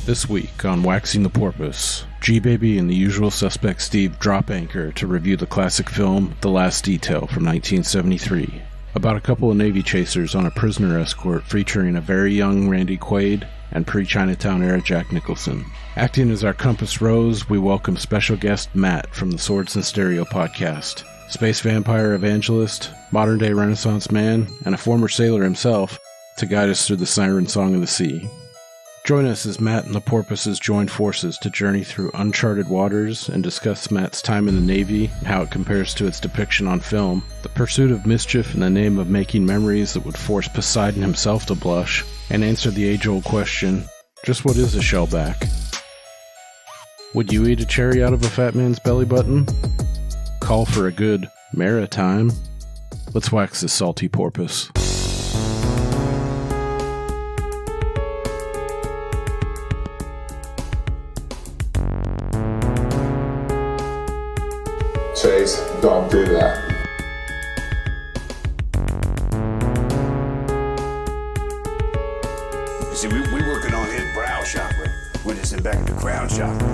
This week on Waxing the Porpoise, G-Baby and the usual suspect Steve drop anchor to review the classic film The Last Detail from 1973, about a couple of Navy chasers on a prisoner escort featuring a very young Randy Quaid and pre-Chinatown era Jack Nicholson. Acting as our compass rose, we welcome special guest Matt from the Swords and Stereo podcast, space vampire evangelist, modern-day Renaissance man, and a former sailor himself to guide us through the siren song of the sea. Join us as Matt and the Porpoises join forces to journey through uncharted waters and discuss Matt's time in the Navy and how it compares to its depiction on film, the pursuit of mischief in the name of making memories that would force Poseidon himself to blush, and answer the age-old question, just what is a shellback? Would you eat a cherry out of a fat man's belly button? Call for a good maritime? Let's wax this salty porpoise. Chase, don't do that. You see, we working on his brow chakra. We're just in back of the crown chakra.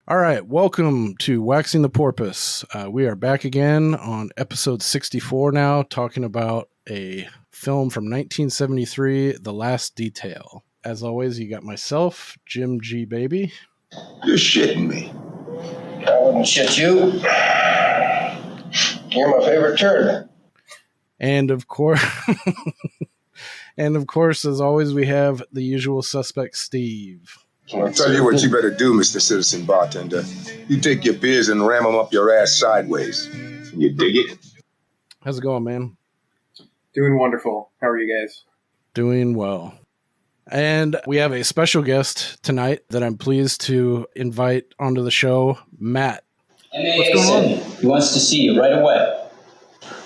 All right, welcome to Waxing the Porpoise. We are back again on episode 64 now, talking about a film from 1973, The Last Detail. As always, you got myself, Jim G. Baby. You're shitting me. I wouldn't shit you. You're my favorite turd. And of course, as always, we have the usual suspect, Steve. I'll tell you what you better do, Mr. Citizen Bartender. You take your beers and ram them up your ass sideways. You dig it? How's it going, man? Doing wonderful. How are you guys? Doing well. And we have a special guest tonight that I'm pleased to invite onto the show, Matt. What's going on? He wants to see you right away.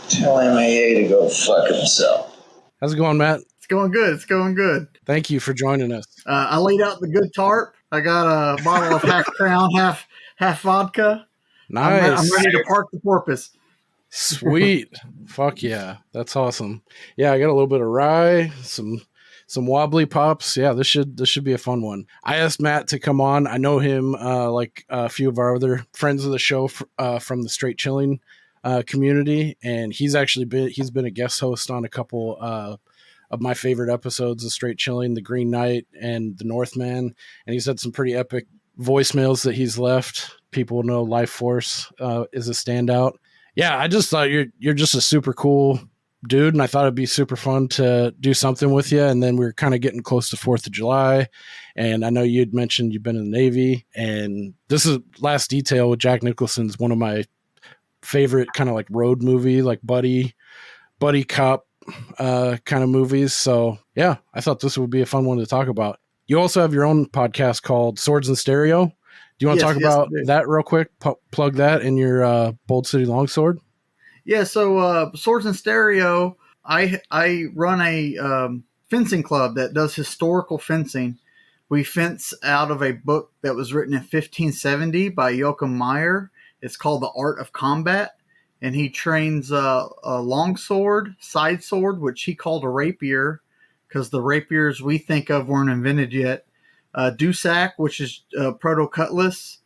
Tell MAA to go fuck himself. How's it going, Matt? It's going good. It's going good. Thank you for joining us. I laid out the good tarp. I got a bottle of half Crown, half vodka. Nice. I'm ready to park the porpoise. Sweet. Fuck yeah. That's awesome. Yeah, I got a little bit of rye, some wobbly pops. Yeah, this should be a fun one. I asked Matt to come on. I know him like a few of our other friends of the show from the Straight Chilling community, and he's been a guest host on a couple of my favorite episodes of Straight Chilling, The Green Knight and The Northman, and he's had some pretty epic voicemails that he's left. People know Life Force is a standout. Yeah, I just thought you're just a super cool dude, and I thought it'd be super fun to do something with you. And then we were kind of getting close to 4th of July, and I know you'd mentioned you've been in the Navy, and this is Last Detail with Jack Nicholson is one of my favorite kind of like road movie, like buddy cop kind of movies. So yeah, I thought this would be a fun one to talk about. You also have your own podcast called Swords and Stereo. Do you want to talk about that real quick? Plug that in your Bold City Longsword. Yeah, so Swords and Stereo, I run a fencing club that does historical fencing. We fence out of a book that was written in 1570 by Joachim Meyer. It's called The Art of Combat, and he trains a longsword, side sword, which he called a rapier, because the rapiers we think of weren't invented yet. Dusac, which is proto-cutlass,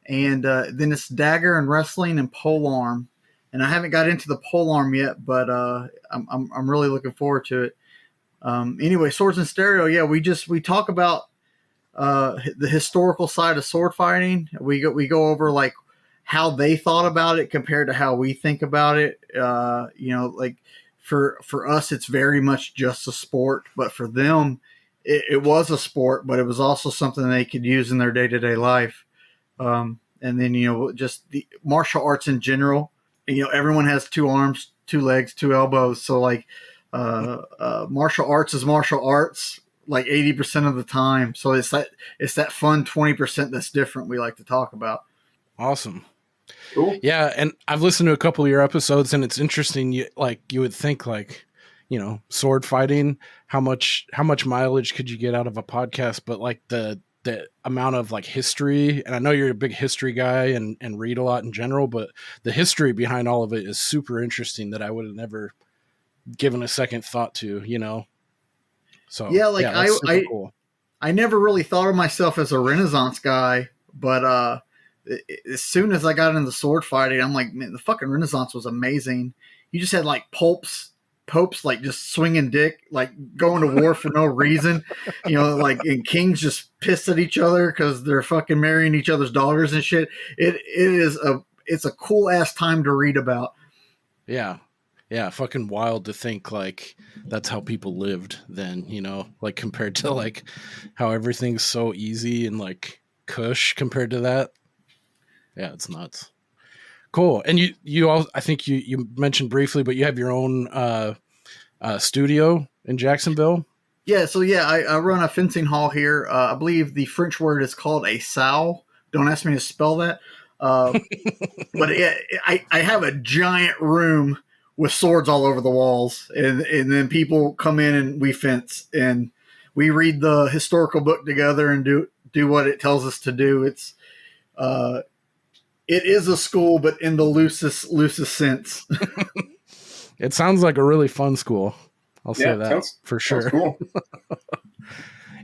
and then it's dagger and wrestling and polearm. And I haven't got into the polearm yet, but I'm really looking forward to it. Anyway, Swords and Stereo, yeah, we talk about the historical side of sword fighting. We go over like how they thought about it compared to how we think about it. Like for us, it's very much just a sport, but for them, it was a sport, but it was also something they could use in their day-to-day life. And then, just the martial arts in general. Everyone has 2 arms, 2 legs, 2 elbows. So like martial arts is martial arts like 80% of the time. So it's that fun 20% that's different we like to talk about. Awesome. Cool. Yeah, and I've listened to a couple of your episodes, and it's interesting. You would think sword fighting, how much mileage could you get out of a podcast? But like the amount of like history, and I know you're a big history guy and read a lot in general, but the history behind all of it is super interesting that I would have never given a second thought to, you know. So Yeah, like that's super cool. I never really thought of myself as a Renaissance guy, but as soon as I got into sword fighting, I'm like, man, the fucking Renaissance was amazing. You just had like popes like just swinging dick, like going to war for no reason, you know, like, and kings just pissed at each other because they're fucking marrying each other's daughters and shit. It's a cool ass time to read about. Yeah. Yeah, fucking wild to think like that's how people lived then, you know, like compared to like how everything's so easy and like cush compared to that. Yeah, it's nuts. Cool. And you all, I think you mentioned briefly, but you have your own studio in Jacksonville. Yeah, so yeah, I run a fencing hall here. I believe the French word is called a sow. Don't ask me to spell that. But yeah, I have a giant room with swords all over the walls, and then people come in and we fence and we read the historical book together and do what it tells us to do. It is a school, but in the loosest sense. It sounds like a really fun school. I'll say that for sure. Cool.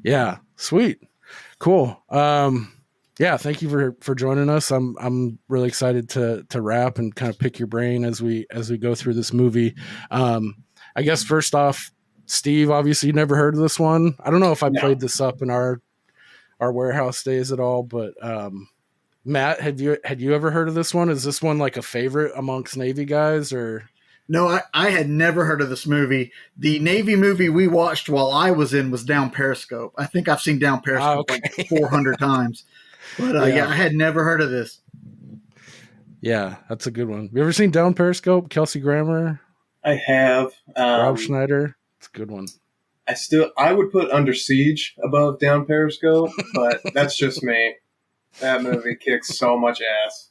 Yeah, sweet, cool. Yeah, thank you for joining us. I'm really excited to wrap and kind of pick your brain as we go through this movie. I guess first off, Steve, obviously you never heard of this one. I don't know if I played this up in our warehouse days at all, but Matt, had you ever heard of this one? Is this one like a favorite amongst Navy guys or? No, I had never heard of this movie. The Navy movie we watched while I was in was Down Periscope. I think I've seen Down Periscope like 400 times. But yeah, I had never heard of this. Yeah, that's a good one. You ever seen Down Periscope? Kelsey Grammer? I have. Rob Schneider? It's a good one. I would put Under Siege above Down Periscope, but that's just me. That movie kicks so much ass.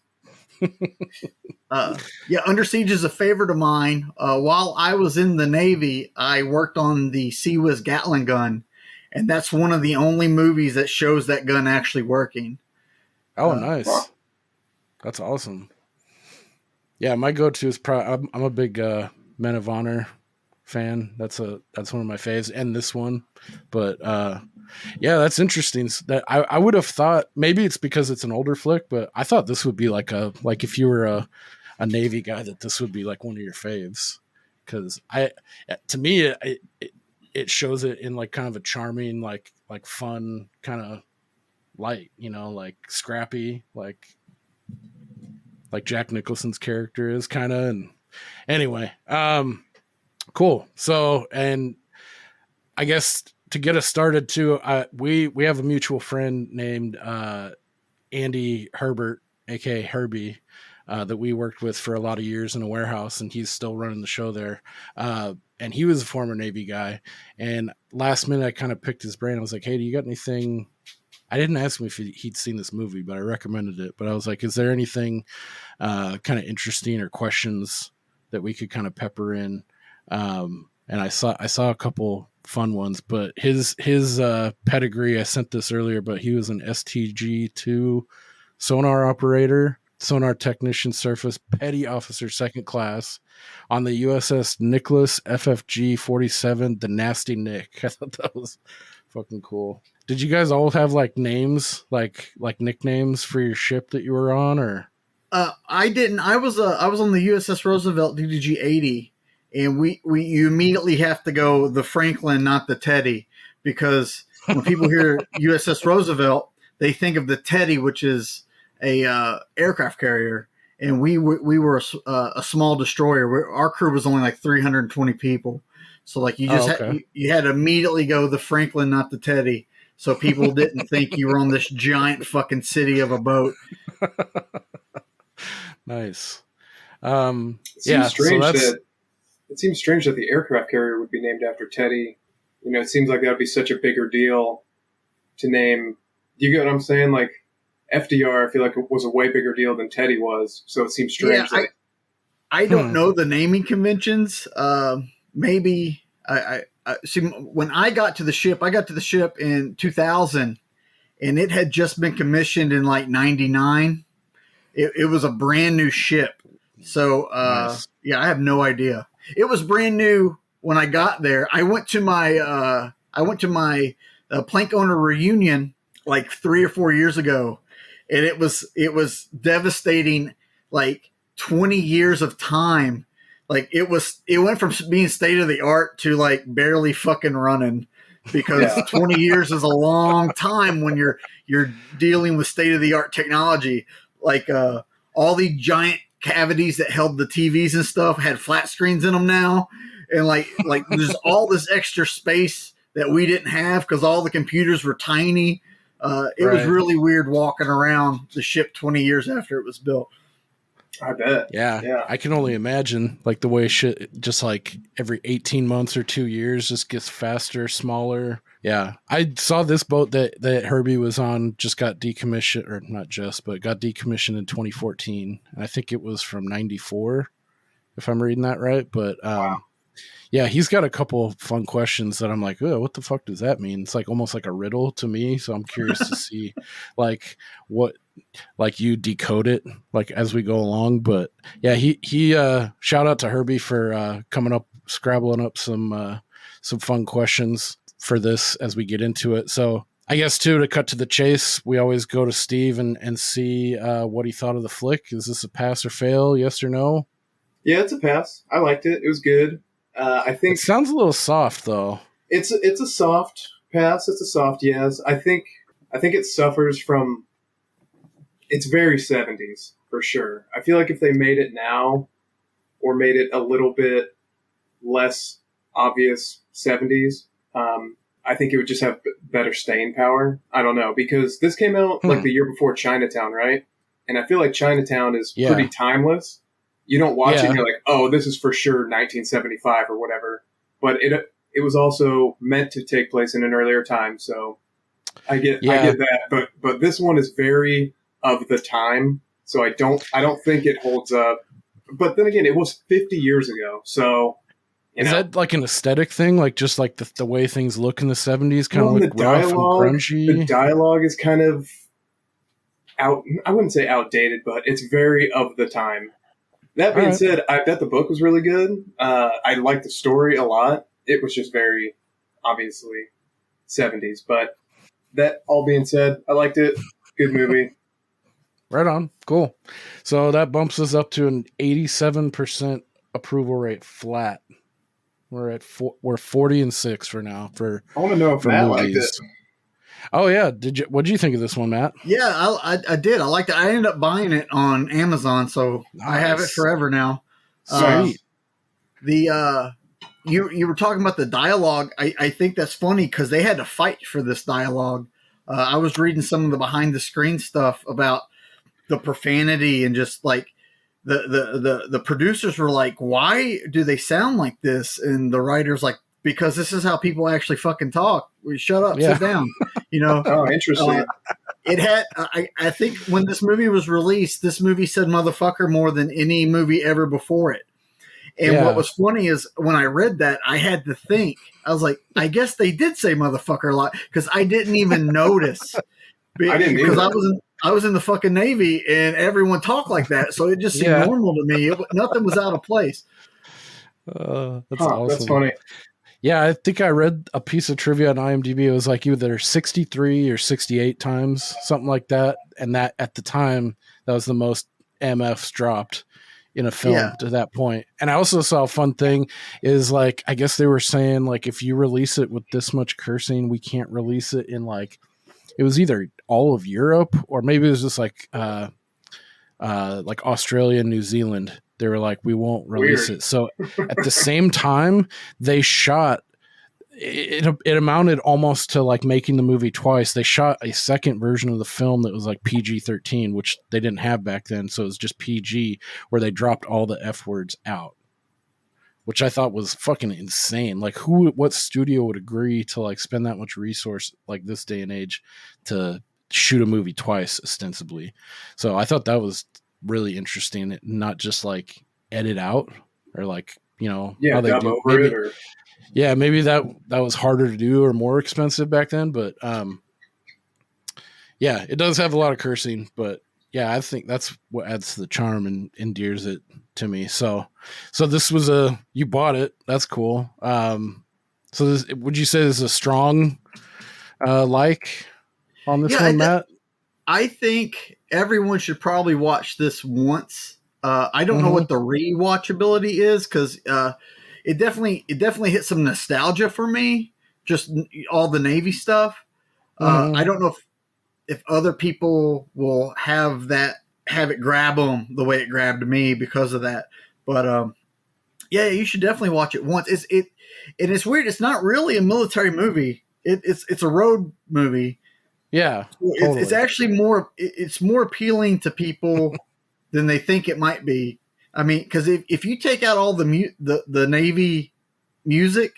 Yeah, Under Siege is a favorite of mine. While I was in the Navy, I worked on the Sea Whiz Gatling gun, and that's one of the only movies that shows that gun actually working. Oh, nice. That's awesome. Yeah, my go-to is probably, I'm a big Men of Honor fan. That's one of my faves, and this one. But yeah, that's interesting. That I would have thought maybe it's because it's an older flick, but I thought this would be like if you were a Navy guy, that this would be like one of your faves. Because to me it shows it in like kind of a charming, like fun kind of light, you know, like scrappy, like Jack Nicholson's character is kind of. And anyway, cool. So, and I guess to get us started too, we have a mutual friend named Andy Herbert, aka Herbie, that we worked with for a lot of years in a warehouse, and he's still running the show there. And he was a former Navy guy. And last minute, I kind of picked his brain. I was like, "Hey, do you got anything?" I didn't ask him if he'd seen this movie, but I recommended it. But I was like, "Is there anything kind of interesting or questions that we could kind of pepper in?" And I saw a couple fun ones, but his pedigree, I sent this earlier, but he was an STG-2 sonar operator, sonar technician, surface petty officer, second class on the USS Nicholas FFG 47, the Nasty Nick. I thought that was fucking cool. Did you guys all have like names, like nicknames for your ship that you were on, or? I didn't. I was on the USS Roosevelt DDG-80. And you immediately have to go the Franklin, not the Teddy, because when people hear USS Roosevelt, they think of the Teddy, which is a aircraft carrier, and we were a small destroyer. Our crew was only like 320 people, so like you just you had to immediately go the Franklin, not the Teddy, so people didn't think you were on this giant fucking city of a boat. Nice. It seems strange that the aircraft carrier would be named after Teddy. You know, it seems like that would be such a bigger deal to name. You get what I'm saying? Like FDR, I feel like it was a way bigger deal than Teddy was. So it seems strange. Yeah, I don't know the naming conventions. Maybe I see. When I got to the ship in 2000, and it had just been commissioned in like 99. It was a brand new ship. So, nice. Yeah, I have no idea. it was brand new when I got there. I went to my plank owner reunion like 3 or 4 years ago, and it was devastating. Like 20 years of time. Like it went from being state of the art to like barely fucking running, because 20 years is a long time when you're dealing with state of the art technology. Like all the giant cavities that held the TVs and stuff had flat screens in them now, and like there's all this extra space that we didn't have because all the computers were tiny. It was really weird walking around the ship 20 years after it was built. I bet. Yeah. I can only imagine like the way shit just like every 18 months or 2 years just gets faster, smaller. Yeah. I saw this boat that Herbie was on just got decommissioned, or not just, but got decommissioned in 2014. And I think it was from 94, if I'm reading that right. But wow. Yeah, he's got a couple of fun questions that I'm like, oh, what the fuck does that mean? It's like almost like a riddle to me. So I'm curious to see like what, like you decode it like as we go along. But yeah, he shout out to Herbie for coming up, scrabbling up some fun questions for this as we get into it. So I guess too, to cut to the chase, we always go to Steve and see what he thought of the flick. Is this a pass or fail? Yes or no? Yeah, it's a pass. I liked it. It was good. I think it sounds a little soft though. It's a soft pass. It's a soft yes. I think it suffers from. It's very 70s for sure. I feel like if they made it now, or made it a little bit less obvious 70s, I think it would just have better staying power. I don't know, because this came out like the year before Chinatown, right? And I feel like Chinatown is pretty timeless. You don't watch it and you're like, oh, this is for sure 1975 or whatever. But it was also meant to take place in an earlier time, so I get that. But this one is very of the time, so I don't think it holds up. But then again, it was 50 years ago, so is that like an aesthetic thing, like just like the way things look in the 70s, kind of like rough and grungy? The dialogue is kind of out. I wouldn't say outdated, but it's very of the time. That being said, I bet the book was really good. I liked the story a lot. It was just very obviously 70s. But that all being said, I liked it. Good movie. Right on. Cool. So that bumps us up to an 87% approval rate flat. We're 40-6 for now. I want to know if Matt liked it. Oh yeah, what did you think of this one, Matt? Yeah, I did. I liked it. I ended up buying it on Amazon, so nice. I have it forever now. Sweet. You were talking about the dialogue. I think that's funny because they had to fight for this dialogue. I was reading some of the behind the screen stuff about the profanity and just like the producers were like, why do they sound like this? And the writers like, because this is how people actually fucking talk. We shut up, sit down. You know. Oh, interesting. It had. I think when this movie was released, this movie said "motherfucker" more than any movie ever before it. And what was funny is when I read that, I had to think. I was like, I guess they did say "motherfucker" a lot because I didn't even notice. I didn't because I was in the fucking Navy and everyone talked like that, so it just seemed normal to me. Nothing was out of place. That's awesome. That's funny. Yeah, I think I read a piece of trivia on IMDb. It was like either 63 or 68 times, something like that. And that at the time, that was the most MFs dropped in a film to that point. And I also saw a fun thing is like, I guess they were saying like, if you release it with this much cursing, we can't release it in like, it was either all of Europe or maybe it was just like Australia and New Zealand. They were like, we won't release it. So at the same time, they shot it amounted almost to like making the movie twice. They shot a second version of the film that was like PG-13, which they didn't have back then. So it was just PG, where they dropped all the F words out, which I thought was fucking insane. Like what studio would agree to like spend that much resource like this day and age to shoot a movie twice ostensibly? So I thought that was really interesting, not just like edit out or like, you know, how they do maybe, maybe that was harder to do or more expensive back then, but it does have a lot of cursing, but yeah, I think that's what adds to the charm and endears it to me. So this was you bought it. That's cool. So would you say this is a strong on this one, Matt? I think everyone should probably watch this once. I don't know Mhm. what the rewatchability is because it definitely hit some nostalgia for me. Just all the Navy stuff. Mhm. I don't know if other people will have it grab them the way it grabbed me because of that. But yeah, you should definitely watch it once. It's weird. It's not really a military movie. It's a road movie. Yeah, totally. It's actually more appealing to people than they think it might be. I mean, because if you take out all the Navy music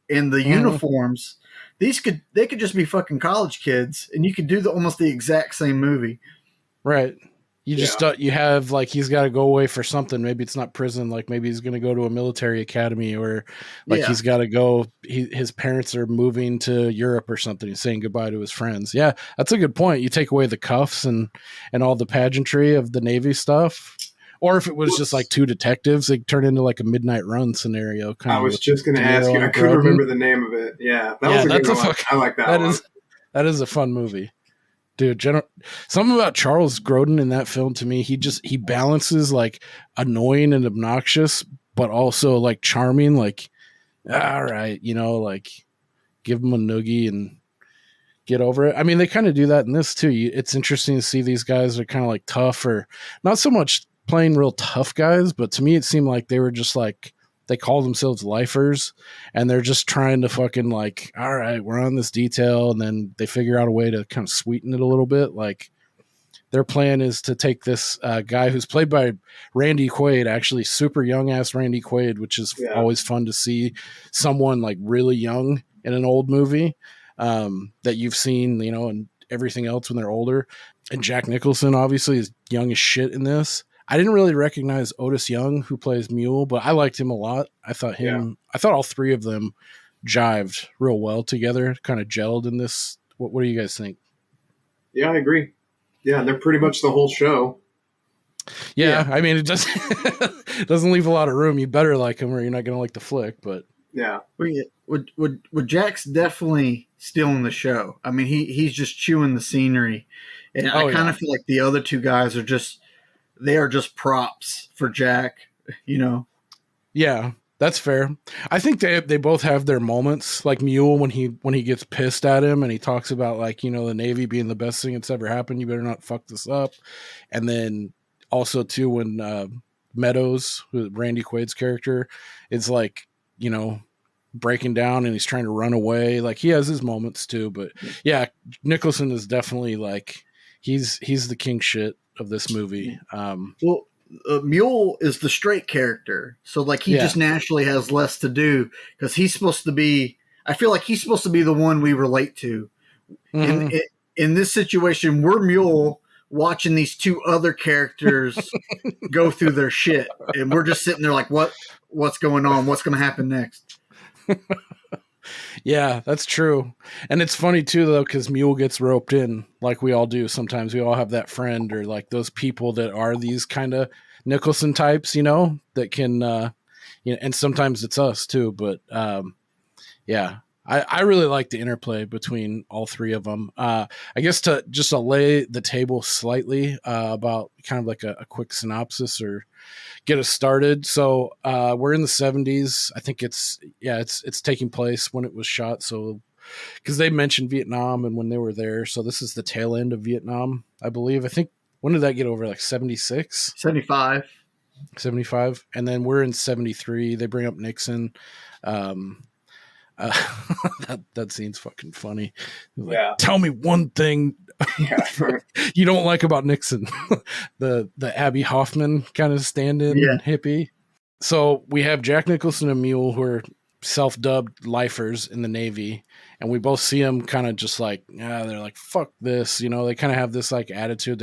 and the uniforms, they could just be fucking college kids, and you could do almost the exact same movie. Right. You just you have like he's got to go away for something. Maybe it's not prison. Like maybe he's going to go to a military academy, or like he's got to go. His parents are moving to Europe or something. He's saying goodbye to his friends. Yeah, that's a good point. You take away the cuffs and all the pageantry of the Navy stuff, or if it was just like two detectives, they turn into like a midnight run scenario. I was just going to ask you. I couldn't remember the name of it. Yeah, that was a good one. I like that one. That is a fun movie. Dude, something about Charles Grodin in that film to me, he balances like annoying and obnoxious, but also like charming, like, all right, like give him a noogie and get over it. I mean, they kind of do that in this too. It's interesting to see these guys are kind of like tough, or not so much playing real tough guys, but to me it seemed like they were just like, they call themselves lifers, and they're just trying to fucking like, all right, we're on this detail, and then they figure out a way to kind of sweeten it a little bit. Like their plan is to take this guy who's played by Randy Quaid, actually super young ass Randy Quaid, which is always fun to see someone like really young in an old movie that you've seen, and everything else when they're older. And Jack Nicholson obviously is young as shit in this. I didn't really recognize Otis Young, who plays Mule, but I liked him a lot. I thought all three of them jived real well together, kind of gelled in this. What do you guys think? Yeah, I agree. Yeah, they're pretty much the whole show. Yeah. I mean, it doesn't leave a lot of room. You better like him or you're not going to like the flick, but yeah. Would Jack's definitely stealing the show. I mean, he's just chewing the scenery. And I kind of feel like the other two guys are just props for Jack, Yeah, that's fair. I think they both have their moments. Like Mule when he gets pissed at him and he talks about like, the Navy being the best thing that's ever happened. You better not fuck this up. And then also too when Meadows, Randy Quaid's character, is like, breaking down and he's trying to run away. Like he has his moments too. But yeah, Nicholson is definitely like he's the king shit of this movie. Mule is the straight character, so like he just naturally has less to do because he's supposed to be. I feel like he's supposed to be the one we relate to. Mm-hmm. In this situation, we're Mule watching these two other characters go through their shit, and we're just sitting there like, what's going on? What's going to happen next? Yeah, that's true. And it's funny too, though, because Mule gets roped in like we all do. Sometimes we all have that friend or like those people that are these kind of Nicholson types, that can, and sometimes it's us too. But yeah, I really like the interplay between all three of them. I guess to lay the table slightly about kind of like a quick synopsis or get us started. So we're in the 70s. I think it's taking place when it was shot. So because they mentioned Vietnam and when they were there. So this is the tail end of Vietnam, I believe. I think when did that get over? Like 76? 75. 75. And then we're in 73. They bring up Nixon. That scene's fucking funny. Like, tell me one thing you don't like about Nixon. the Abby Hoffman kind of stand-in hippie. So we have Jack Nicholson and Mule, who are self-dubbed lifers in the Navy, and we both see them kind of just like, they're like, fuck this, they kind of have this like attitude.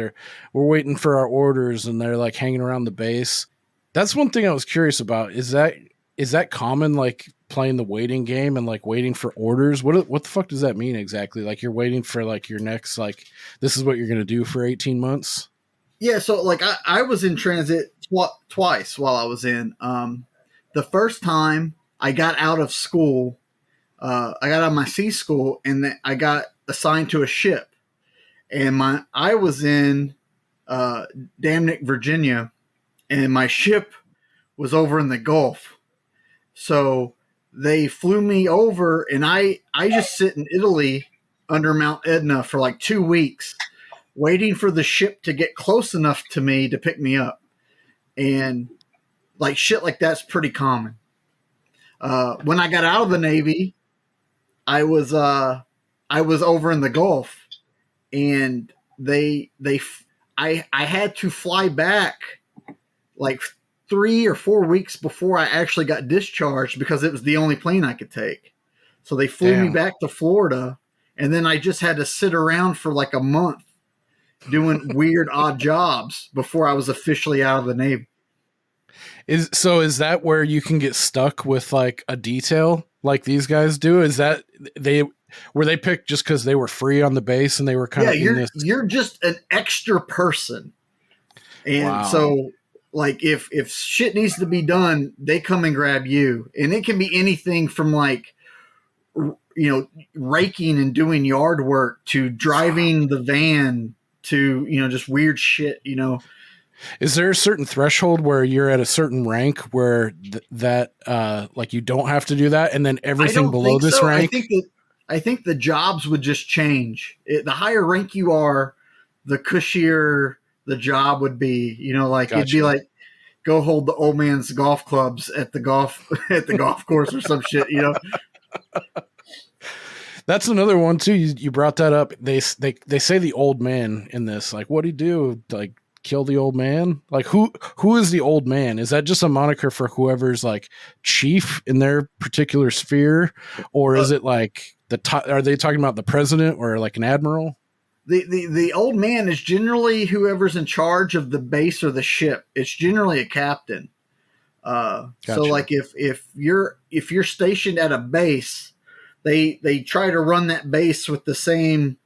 We're waiting for our orders, and they're like hanging around the base. That's one thing I was curious about. Is that common, like playing the waiting game and like waiting for orders? What the fuck does that mean exactly? Like you're waiting for like your next, like this is what you're going to do for 18 months? Yeah, so like I was in transit twice while I was in. The first time I got out of school, I got out of my C school, and then I got assigned to a ship, and I was in Damnick, Virginia, and my ship was over in the Gulf. So they flew me over, and I just sit in Italy under Mount Etna for like 2 weeks, waiting for the ship to get close enough to me to pick me up. And like shit like that's pretty common. When I got out of the Navy, I was over in the Gulf, and I had to fly back like 3 or 4 weeks before I actually got discharged because it was the only plane I could take. So they flew me back to Florida, and then I just had to sit around for like a month doing weird odd jobs before I was officially out of the Navy. Is that where you can get stuck with like a detail like these guys do? Is that they picked just because they were free on the base and they were kind of you're just an extra person, and so like if shit needs to be done, they come and grab you, and it can be anything from like raking and doing yard work to driving the van to just weird shit. Is there a certain threshold where you're at a certain rank where that like you don't have to do that, and then everything below this rank? I think the jobs would just change. The higher rank you are, the cushier the job would be. Like it'd be like go hold the old man's golf clubs at the golf course or some shit. That's another one too. You brought that up. They say the old man in this. Like, what'd he do? Like, kill the old man? Like, who is the old man? Is that just a moniker for whoever's like chief in their particular sphere, or is it like are they talking about the president or like an admiral? The old man is generally whoever's in charge of the base or the ship. It's generally a captain. Gotcha. So like if you're stationed at a base, they try to run that base with the same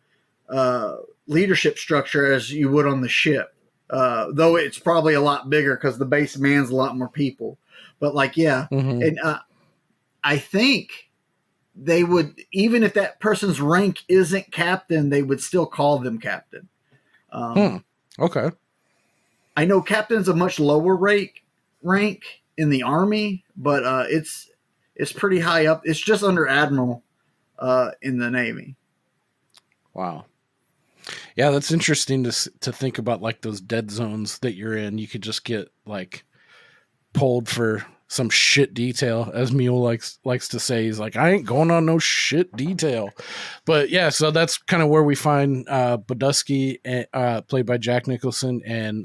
leadership structure as you would on the ship. Though it's probably a lot bigger because the base mans a lot more people. But like, yeah. Mm-hmm. And I think they would, even if that person's rank isn't captain, they would still call them captain. Okay. I know captain's a much lower rank in the Army, but it's pretty high up. It's just under admiral in the Navy. Wow. Yeah, that's interesting to think about, like those dead zones that you're in. You could just get like pulled for some shit detail, as Mule likes to say. He's like, I ain't going on no shit detail. But yeah, so that's kind of where we find Bodusky, played by Jack Nicholson, and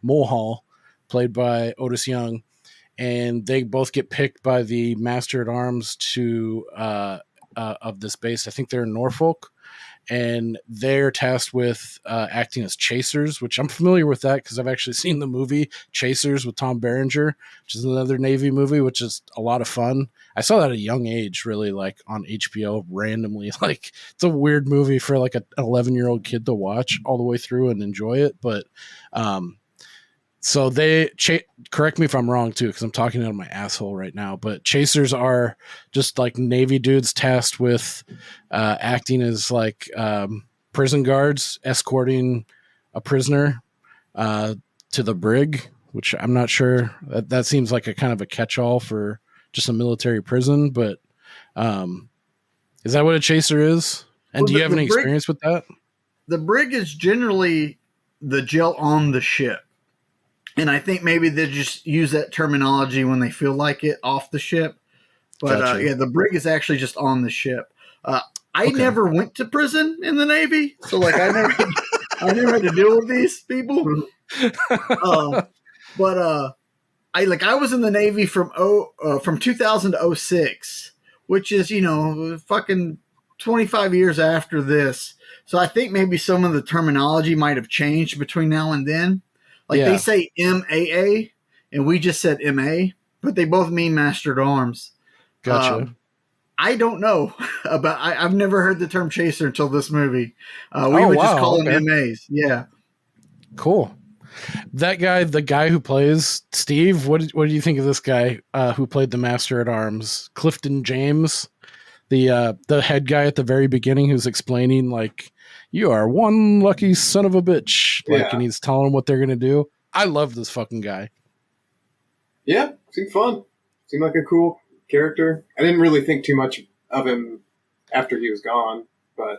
Mulhall, played by Otis Young, and they both get picked by the Master at Arms of this base. I think they're in Norfolk. And they're tasked with acting as chasers, which I'm familiar with that because I've actually seen the movie Chasers with Tom Berenger, which is another Navy movie, which is a lot of fun. I saw that at a young age, really, like on HBO randomly. Like, it's a weird movie for like an 11-year-old kid to watch all the way through and enjoy it. But so they correct me if I'm wrong too, because I'm talking out of my asshole right now. But chasers are just like Navy dudes tasked with acting as like prison guards, escorting a prisoner to the brig. Which I'm not sure. That seems like a kind of a catch-all for just a military prison. But is that what a chaser is? And do you have any experience with that? The brig is generally the jail on the ship. And I think maybe they just use that terminology when they feel like it off the ship. But gotcha. Yeah, the brig is actually just on the ship. I never went to prison in the Navy, so like I never had to deal with these people. But I was in the Navy from 2000 to 06, which is fucking 25 years after this. So I think maybe some of the terminology might have changed between now and then. Like they say MAA, and we just said MA, but they both mean Master at Arms. Gotcha. I don't know about. I've never heard the term chaser until this movie. We would just call them MAs. Yeah. Cool. That guy, the guy who plays Steve, what do you think of this guy who played the Master at Arms? Clifton James, the head guy at the very beginning who's explaining, like, you are one lucky son of a bitch. Like, and he's telling them what they're going to do. I love this fucking guy. Yeah, seemed fun. Seemed like a cool character. I didn't really think too much of him after he was gone, but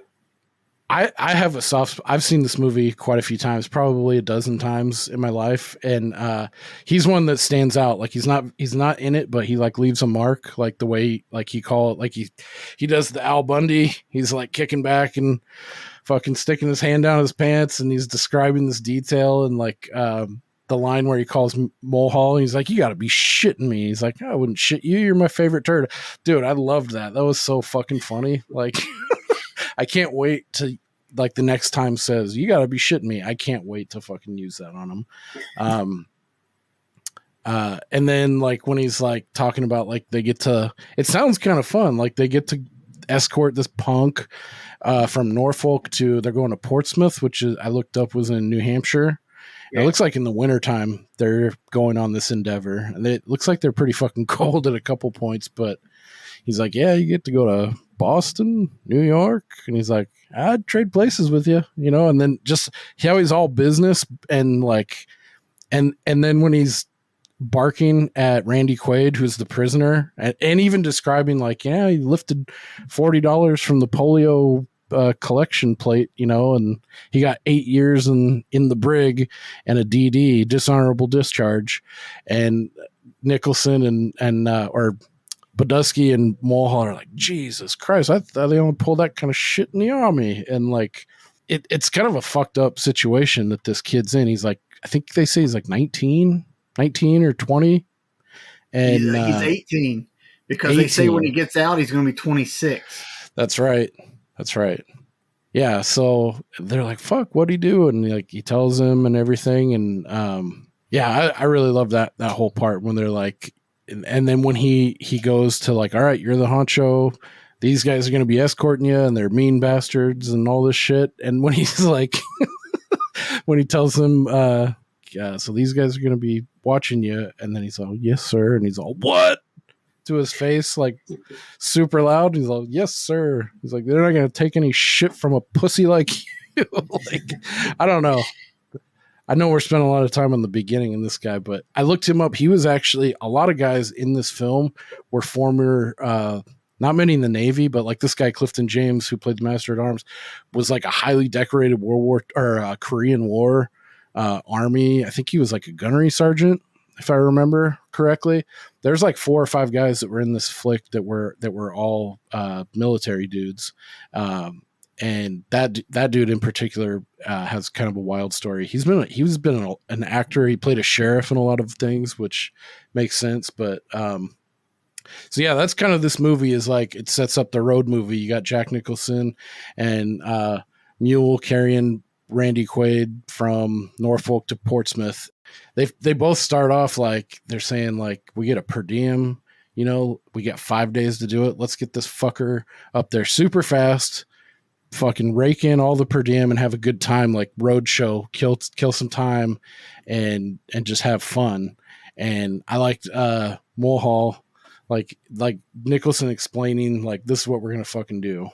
I have a soft. I've seen this movie quite a few times, probably a dozen times in my life, and he's one that stands out. Like he's not in it, but he like leaves a mark. Like the way like he does the Al Bundy. He's like kicking back and fucking sticking his hand down his pants, and he's describing this detail and like the line where he calls Mulhall, and he's like, "You got to be shitting me." He's like, "I wouldn't shit you. You're my favorite turd." Dude, I loved that. That was so fucking funny. Like. I can't wait to like the next time says you gotta be shitting me. I can't wait to fucking use that on him. And then like when he's like talking about like they get to, it sounds kind of fun. Like they get to escort this punk from Norfolk to, they're going to Portsmouth, which is, I looked up, was in New Hampshire. Yeah. It looks like in the wintertime they're going on this endeavor, and it looks like they're pretty fucking cold at a couple points, but he's like, yeah, you get to go to Boston, New York. And he's like, I'd trade places with you, you know? And then just how he's all business and like, and then when he's barking at Randy Quaid, who's the prisoner, and even describing like, yeah, he lifted $40 from the polio collection plate, you know, and he got 8 years in the brig and a DD, dishonorable discharge. And Nicholson and or Badusky and Mulhall are like, Jesus Christ, I thought they only pulled that kind of shit in the army. And like, it's kind of a fucked up situation that this kid's in. He's like, I think they say he's like 19 or 20. And he's 18 because 18. They say when he gets out, he's going to be 26. That's right. Yeah. So they're like, fuck, what'd he do? And like, he tells him and everything. And yeah, I really love that whole part when they're like, and then when he goes to like, all right, you're the honcho, these guys are going to be escorting you and they're mean bastards and all this shit. And when he's like, when he tells them, so these guys are going to be watching you. And then he's all, yes, sir. And he's all, what? To his face, like super loud. He's all, yes, sir. He's like, they're not going to take any shit from a pussy like you. Like, I don't know. I know we're spending a lot of time on the beginning in this guy, but I looked him up. He was actually, a lot of guys in this film were former, not many in the Navy, but like this guy, Clifton James, who played the Master at Arms, was like a highly decorated Korean War Army. I think he was like a gunnery sergeant, if I remember correctly. There's like 4 or 5 guys that were in this flick that were all military dudes. And that dude in particular has kind of a wild story. He's been an actor. He played a sheriff in a lot of things, which makes sense. But so yeah, that's kind of this movie is like, it sets up the road movie. You got Jack Nicholson and Mule carrying Randy Quaid from Norfolk to Portsmouth. They both start off like they're saying like, we get a per diem, you know, we got 5 days to do it. Let's get this fucker up there super fast. Fucking rake in all the per diem and have a good time, like road show, kill some time and just have fun. And I liked Mulhall, like Nicholson explaining like, this is what we're gonna fucking do.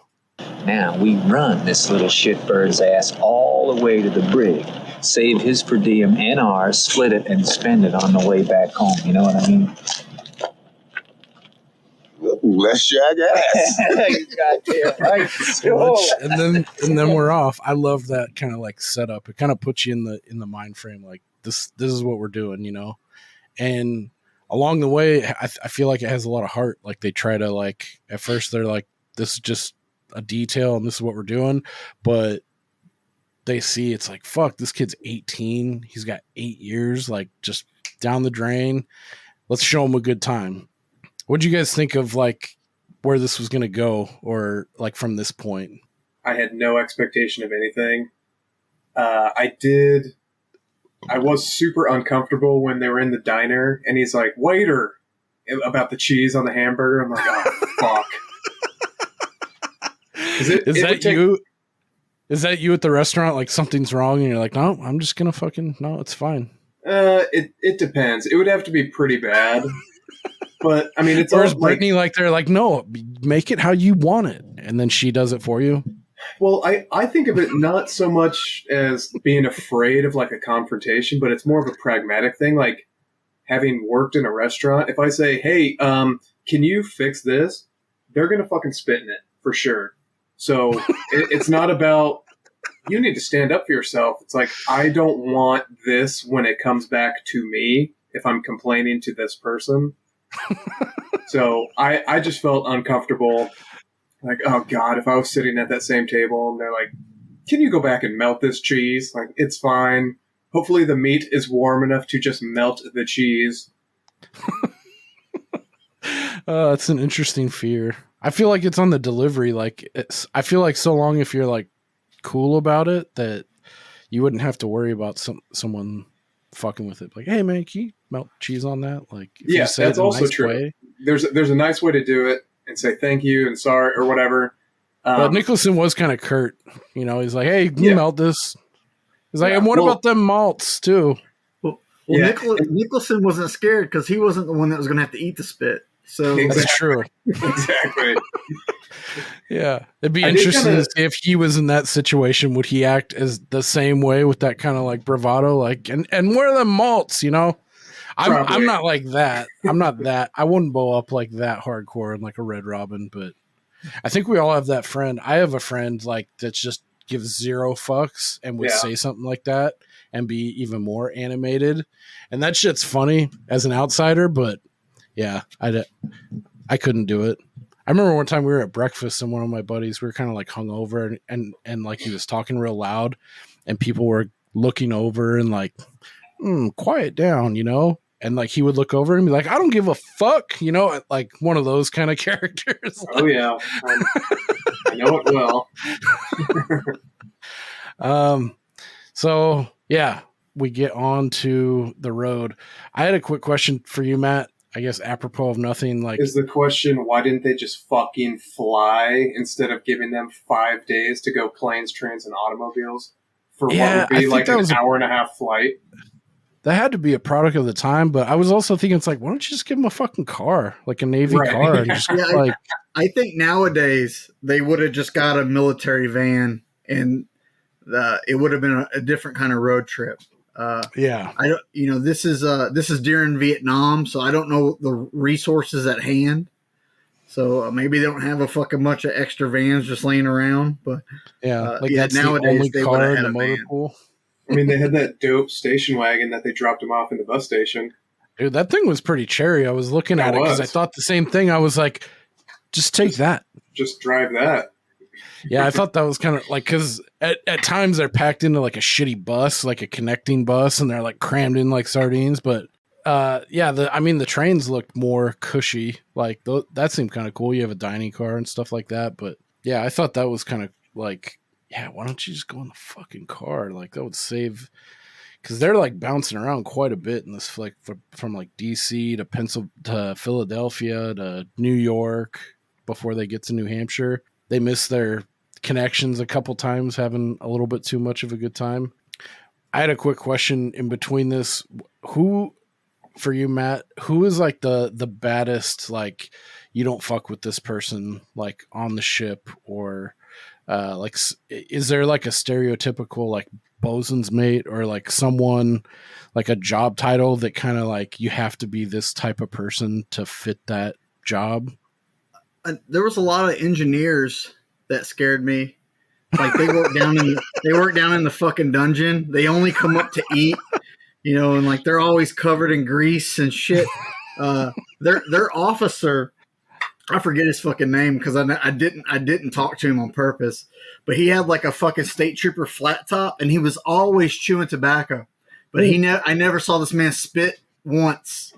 Now we run this little shitbird's ass all the way to the brig, save his per diem and ours, split it and spend it on the way back home. You know what I mean? Let's shag ass. Goddamn right. and then we're off. I love that kind of like setup. It kind of puts you in the mind frame like this is what we're doing, you know. And along the way, I feel like it has a lot of heart. Like they try to like, at first they're like, this is just a detail and this is what we're doing, but they see it's like, fuck, this kid's 18. He's got 8 years, like just down the drain. Let's show him a good time. What'd you guys think of like where this was going to go, or like from this point? I had no expectation of anything. I was super uncomfortable when they were in the diner and he's like, waiter, about the cheese on the hamburger. I'm like, oh, fuck. Is that you? Is that you at the restaurant? Like something's wrong, and you're like, no, I'm just gonna no, it's fine. It depends. It would have to be pretty bad. But I mean, it's or all is Brittany like they're like, no, make it how you want it, and then she does it for you. Well, I think of it not so much as being afraid of like a confrontation, but it's more of a pragmatic thing. Like having worked in a restaurant, if I say, hey, can you fix this? They're going to fucking spit in it for sure. So it's not about, you need to stand up for yourself. It's like, I don't want this when it comes back to me if I'm complaining to this person. So I just felt uncomfortable. Like, oh God, if I was sitting at that same table and they're like, can you go back and melt this cheese? Like, it's fine. Hopefully the meat is warm enough to just melt the cheese. It's an interesting fear. I feel like it's on the delivery. Like, I feel like so long if you're like cool about it that you wouldn't have to worry about someone fucking with it. Like, hey man, can you melt cheese on that? Like, if yeah, you say that's it in a also nice true. way. There's a nice way to do it and say thank you and sorry or whatever. But Nicholson was kind of curt. You know, he's like, hey, can you melt this? He's like, and what about them malts too? Well, Yeah. Nicholson wasn't scared because he wasn't the one that was going to have to eat the spit. So That's true. Exactly. Yeah, it'd be interesting to see if he was in that situation. Would he act as the same way with that kind of like bravado? Like, and where are the malts? You know, I'm not like that. I'm not that. I wouldn't blow up like that hardcore in like a Red Robin. But I think we all have that friend. I have a friend like that just gives zero fucks and would say something like that and be even more animated. And that shit's funny as an outsider, but yeah, I couldn't do it. I remember one time we were at breakfast and one of my buddies, we were kind of like hungover and like he was talking real loud and people were looking over and like, quiet down, you know? And like he would look over and be like, I don't give a fuck, you know, like one of those kind of characters. Oh yeah. I know it well. So yeah, we get on to the road. I had a quick question for you, Matt. I guess apropos of nothing, like, is the question, why didn't they just fucking fly instead of giving them 5 days to go planes, trains, and automobiles for what would be like an hour and a half flight? That had to be a product of the time, but I was also thinking, it's like, why don't you just give them a fucking car, like a Navy car? And just like, I think nowadays they would have just got a military van and it would have been a different kind of road trip. Yeah, I don't. You know, this is during Vietnam, so I don't know the resources at hand. So maybe they don't have a fucking bunch of extra vans just laying around. But like that's nowadays the only they car would in have the had a motor van. pool. I mean, they had that dope station wagon that they dropped them off in the bus station. Dude, that thing was pretty cherry. I was looking at it because I thought the same thing. I was like, just take that. Just drive that. Yeah, I thought that was kind of like, because at times they're packed into like a shitty bus, like a connecting bus, and they're like crammed in like sardines. But the trains looked more cushy. Like that seemed kind of cool. You have a dining car and stuff like that. But yeah, I thought that was kind of like, yeah, why don't you just go in the fucking car? Like that would save, because they're like bouncing around quite a bit in this, like from like DC to Philadelphia to New York before they get to New Hampshire. They miss their connections a couple times, having a little bit too much of a good time. I had a quick question in between this. Who, for you, Matt, who is like the baddest, like, you don't fuck with this person, like on the ship, or like, is there like a stereotypical like bosun's mate or like someone like a job title that kind of like you have to be this type of person to fit that job? There was a lot of engineers that scared me. Like they work down in the fucking dungeon. They only come up to eat, you know, and like they're always covered in grease and shit. Their officer, I forget his fucking name because I didn't talk to him on purpose, but he had like a fucking state trooper flat top and he was always chewing tobacco. But I never saw this man spit once.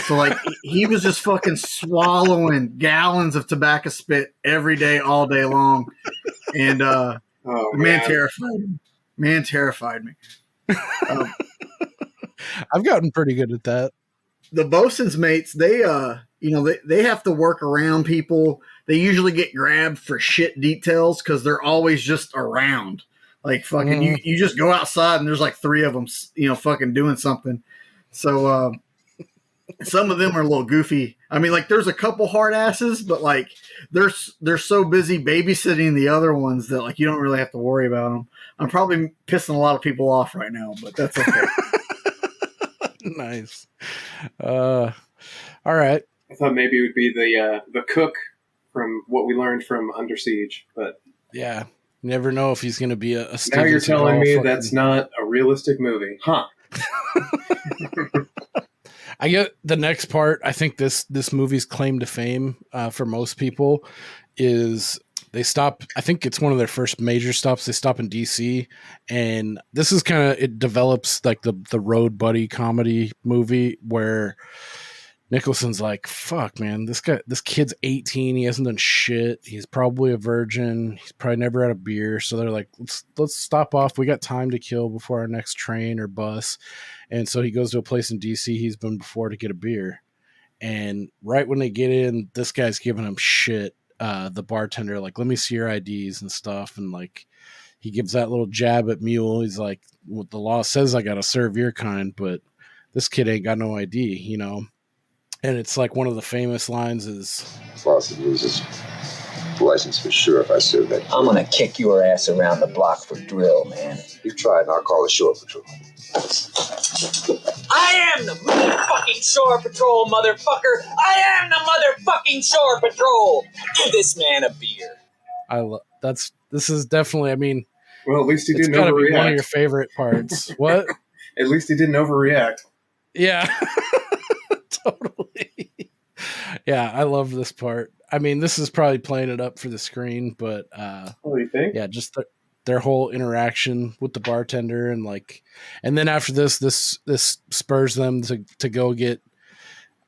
So like he was just fucking swallowing gallons of tobacco spit every day, all day long, and man terrified me. I've gotten pretty good at that. The bosun's mates, they they have to work around people. They usually get grabbed for shit details because they're always just around. Like fucking, you just go outside and there's like 3 of them, fucking doing something. So some of them are a little goofy. I mean, like there's a couple hard asses, but like they're so busy babysitting the other ones that like you don't really have to worry about them. I'm probably pissing a lot of people off right now, but that's okay. Nice. All right. I thought maybe it would be the cook from what we learned from Under Siege, but yeah, never know if he's going to be a now Steven you're telling Seagal me fucking... that's not a realistic movie, huh? I get the next part. I think this movie's claim to fame for most people is they stop. I think it's one of their first major stops. They stop in DC, and this is kind of, it develops like the road buddy comedy movie where Nicholson's like, fuck, man, this kid's 18. He hasn't done shit. He's probably a virgin. He's probably never had a beer. So they're like, let's stop off. We got time to kill before our next train or bus. And so he goes to a place in DC he's been before to get a beer. And right when they get in, this guy's giving him shit. The bartender, like, let me see your IDs and stuff. And like, he gives that little jab at Mule. He's like, well, the law says I got to serve your kind, but this kid ain't got no ID, And it's like one of the famous lines is, Fawcett loses license for sure if I serve that. I'm gonna kick your ass around the block for drill, man. You try it and I'll call the shore patrol. I am the motherfucking shore patrol, motherfucker! I am the motherfucking shore patrol! Give this man a beer. This is definitely, I mean, Well, at least he it's didn't gotta overreact. be one of your favorite parts. What? At least he didn't overreact. Yeah. Totally. Yeah, I love this part. I mean, this is probably playing it up for the screen, but What do you think? yeah, just their whole interaction with the bartender and then after this spurs them to go get,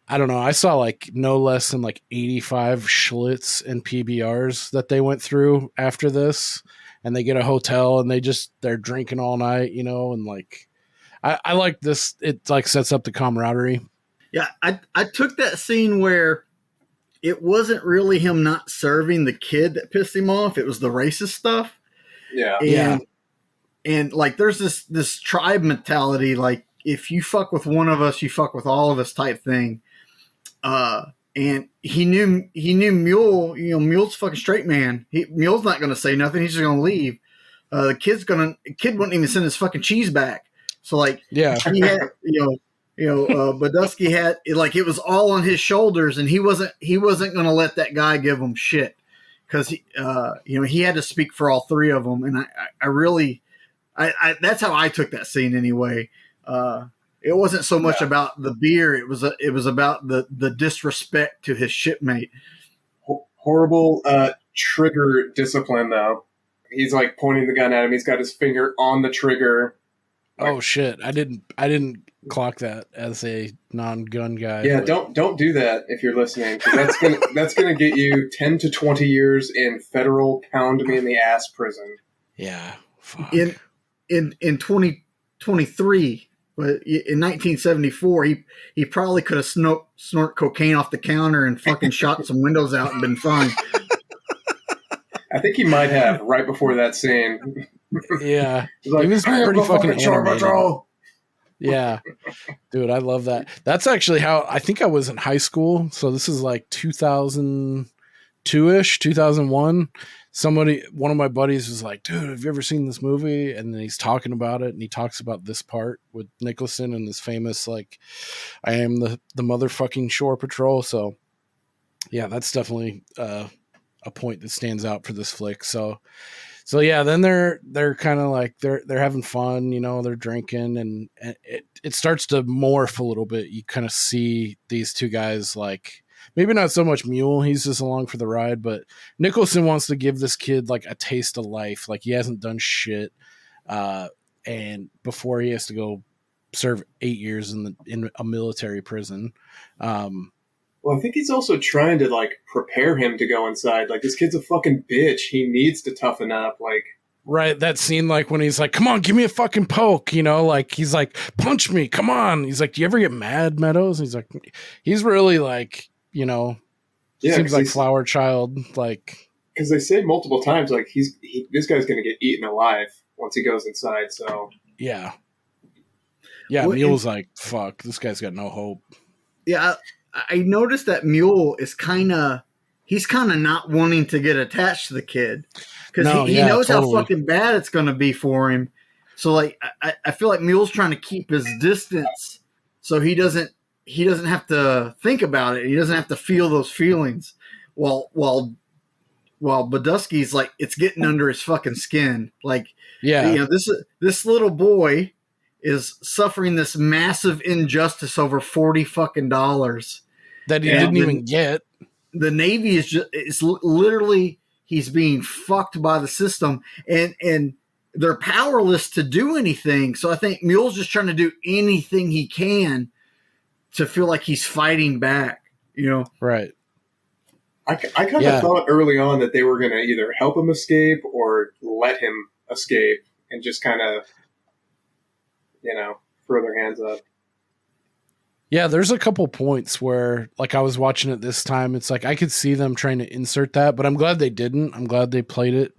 I don't know, I saw like no less than like 85 Schlitz and PBRs that they went through after this, and they get a hotel and they're drinking all night, and like I like this. It like sets up the camaraderie. Yeah, I took that scene where it wasn't really him not serving the kid that pissed him off. It was the racist stuff. Yeah. And like there's this tribe mentality, like if you fuck with one of us, you fuck with all of us type thing. And he knew Mule, Mule's a fucking straight man. Mule's not gonna say nothing, he's just gonna leave. The kid wouldn't even send his fucking cheese back. So like Yeah. he had Badusky had it was all on his shoulders, and he wasn't going to let that guy give him shit because he had to speak for all 3 of them, and I really that's how I took that scene anyway. It wasn't so much about the beer; it was about the disrespect to his shipmate. Horrible trigger discipline, though. He's like pointing the gun at him. He's got his finger on the trigger. Oh shit! I didn't clock that as a non-gun guy. Yeah, but... don't do that if you're listening, because that's gonna get you 10 to 20 years in federal pound me in the ass prison. Yeah. Fuck. In 2023, but in 1974, he probably could have snort cocaine off the counter and fucking shot some windows out and been fine. I think he might have right before that scene. Yeah, He's like, he was "I am pretty the fucking shore animated. patrol." Yeah, dude, I love that. That's actually how I think I was in high school. So this is like 2002-ish, 2001. One of my buddies was like, dude, have you ever seen this movie? And then he's talking about it, and he talks about this part with Nicholson and this famous, like, I am the motherfucking shore patrol. So yeah, that's definitely a point that stands out for this flick. So yeah, then they're kind of like they're having fun, they're drinking, and it starts to morph a little bit. You kind of see these 2 guys, like maybe not so much Mule, he's just along for the ride, but Nicholson wants to give this kid like a taste of life, like he hasn't done shit, and before he has to go serve 8 years in a military prison. Well, I think he's also trying to like prepare him to go inside. Like, this kid's a fucking bitch. He needs to toughen up. Like, right, that scene, like when he's like, "Come on, give me a fucking poke," like he's like, "Punch me, come on." He's like, "Do you ever get mad, Meadows?" He's like, he's really like, seems like flower child, like, because they say multiple times, like this guy's going to get eaten alive once he goes inside. So yeah. Mule's like, fuck, this guy's got no hope. Yeah, I noticed that Mule is he's kind of not wanting to get attached to the kid because he knows how fucking bad it's going to be for him. So like, I feel like Mule's trying to keep his distance so he doesn't have to think about it. He doesn't have to feel those feelings while Badusky's like, it's getting under his fucking skin. Like, this little boy is suffering this massive injustice over $40 fucking that he didn't even get. The Navy is literally, he's being fucked by the system, and they're powerless to do anything. So I think Mule's just trying to do anything he can to feel like he's fighting back, Right. I kind of thought early on that they were going to either help him escape or let him escape and just kind of, throw their hands up. Yeah, there's a couple points where, like, I was watching it this time. It's like I could see them trying to insert that, but I'm glad they didn't. I'm glad they played it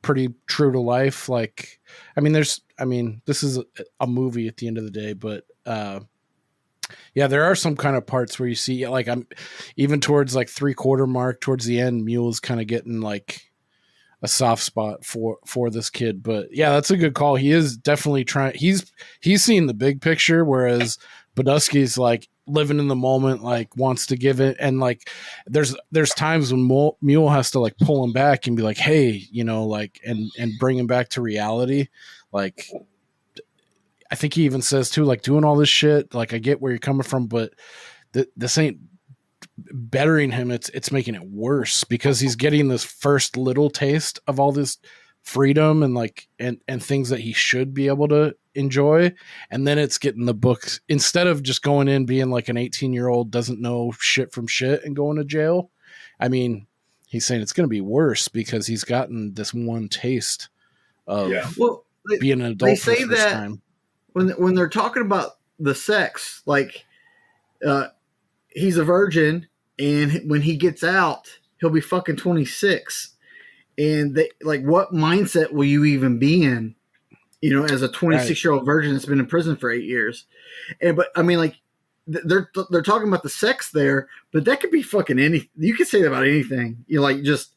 pretty true to life. Like, this is a movie at the end of the day, but there are some kind of parts where you see, like, I'm even towards like 3/4 mark towards the end, Mule's kind of getting like a soft spot for this kid. But yeah, that's a good call. He is definitely trying. He's seeing the big picture, whereas Badusky's like living in the moment, like wants to give it. And like, there's times when Mule has to like pull him back and be like, hey, like, and bring him back to reality. Like, I think he even says too, like, doing all this shit, like, I get where you're coming from, but this ain't bettering him. It's making it worse because he's getting this first little taste of all this freedom and like, and things that he should be able to enjoy. And then it's getting the books, instead of just going in being like an 18-year-old doesn't know shit from shit and going to jail. He's saying it's going to be worse because he's gotten this one taste of being an adult. They say for the first that time. When they're talking about the sex, like, he's a virgin, and when he gets out, he'll be fucking 26. And they like, what mindset will you even be in, as a 26-year-old virgin that's been in prison for 8 years? But they're talking about the sex there, but that could be fucking anything. You could say that about anything. Like, just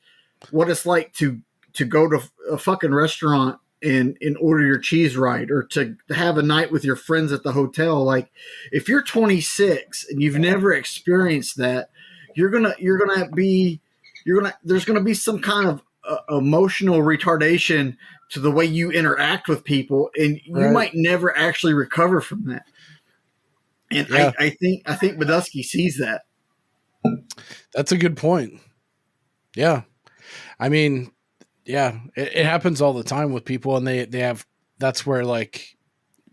what it's like to go to a fucking restaurant and order your cheese right, or to have a night with your friends at the hotel. Like, if you're 26 and you've never experienced that, there's gonna be some kind of emotional retardation to the way you interact with people, and you might never actually recover from that. And I think Badusky sees that. That's a good point. Yeah. It happens all the time with people, and they have, that's where like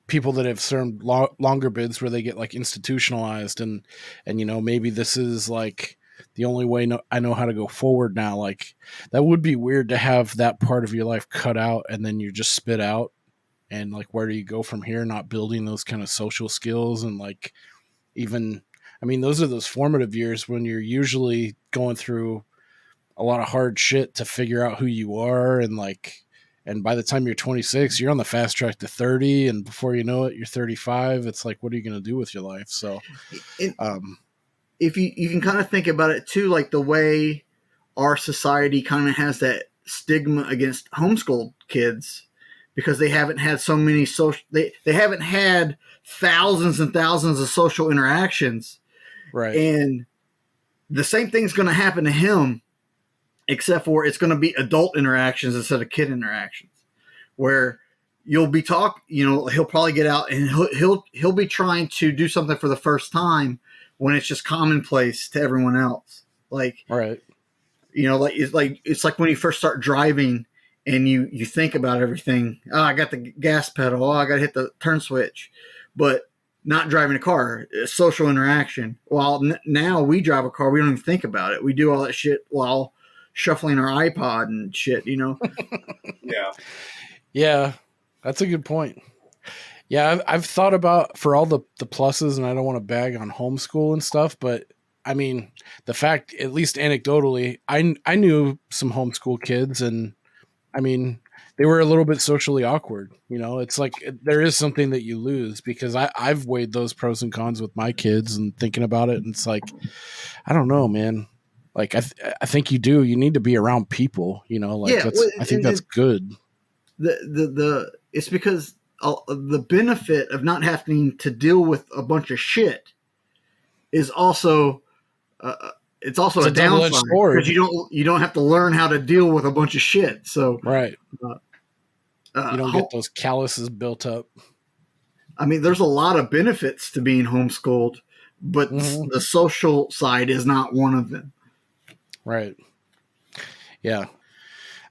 people that have served longer bids where they get like institutionalized and maybe this is like the only way I know how to go forward now. Like, that would be weird to have that part of your life cut out and then you're just spit out, and like, where do you go from here? Not building those kind of social skills, and like, even, those are those formative years when you're usually going through a lot of hard shit to figure out who you are. And like, and by the time you're 26, you're on the fast track to 30. And before you know it, you're 35. It's like, what are you going to do with your life? So, if you can kind of think about it too, like the way our society kind of has that stigma against homeschooled kids because they haven't had so many they haven't had thousands and thousands of social interactions. Right. And the same thing's going to happen to him, except for it's going to be adult interactions instead of kid interactions, where you'll be he'll probably get out and he'll be trying to do something for the first time when it's just commonplace to everyone else. Like, right. It's like when you first start driving and you think about everything. Oh, I got the gas pedal. Oh, I got to hit the turn switch, but not driving a car, a social interaction. While now we drive a car, we don't even think about it. We do all that shit while shuffling our iPod and shit, Yeah, that's a good point. Yeah, I've thought about, for all the pluses, and I don't want to bag on homeschool and stuff, but I mean, the fact, at least anecdotally, I knew some homeschool kids, and I mean, they were a little bit socially awkward. You know, it's like there is something that you lose, because I've weighed those pros and cons with my kids and thinking about it. And it's like, I don't know, man. Like, I think you do. You need to be around people, you know, like I think that's good. It's because the benefit of not having to deal with a bunch of shit is also, it's also a downside, because you don't have to learn how to deal with a bunch of shit. So right. You don't get those calluses built up. I mean, there's a lot of benefits to being homeschooled, but the social side is not one of them. Right. Yeah.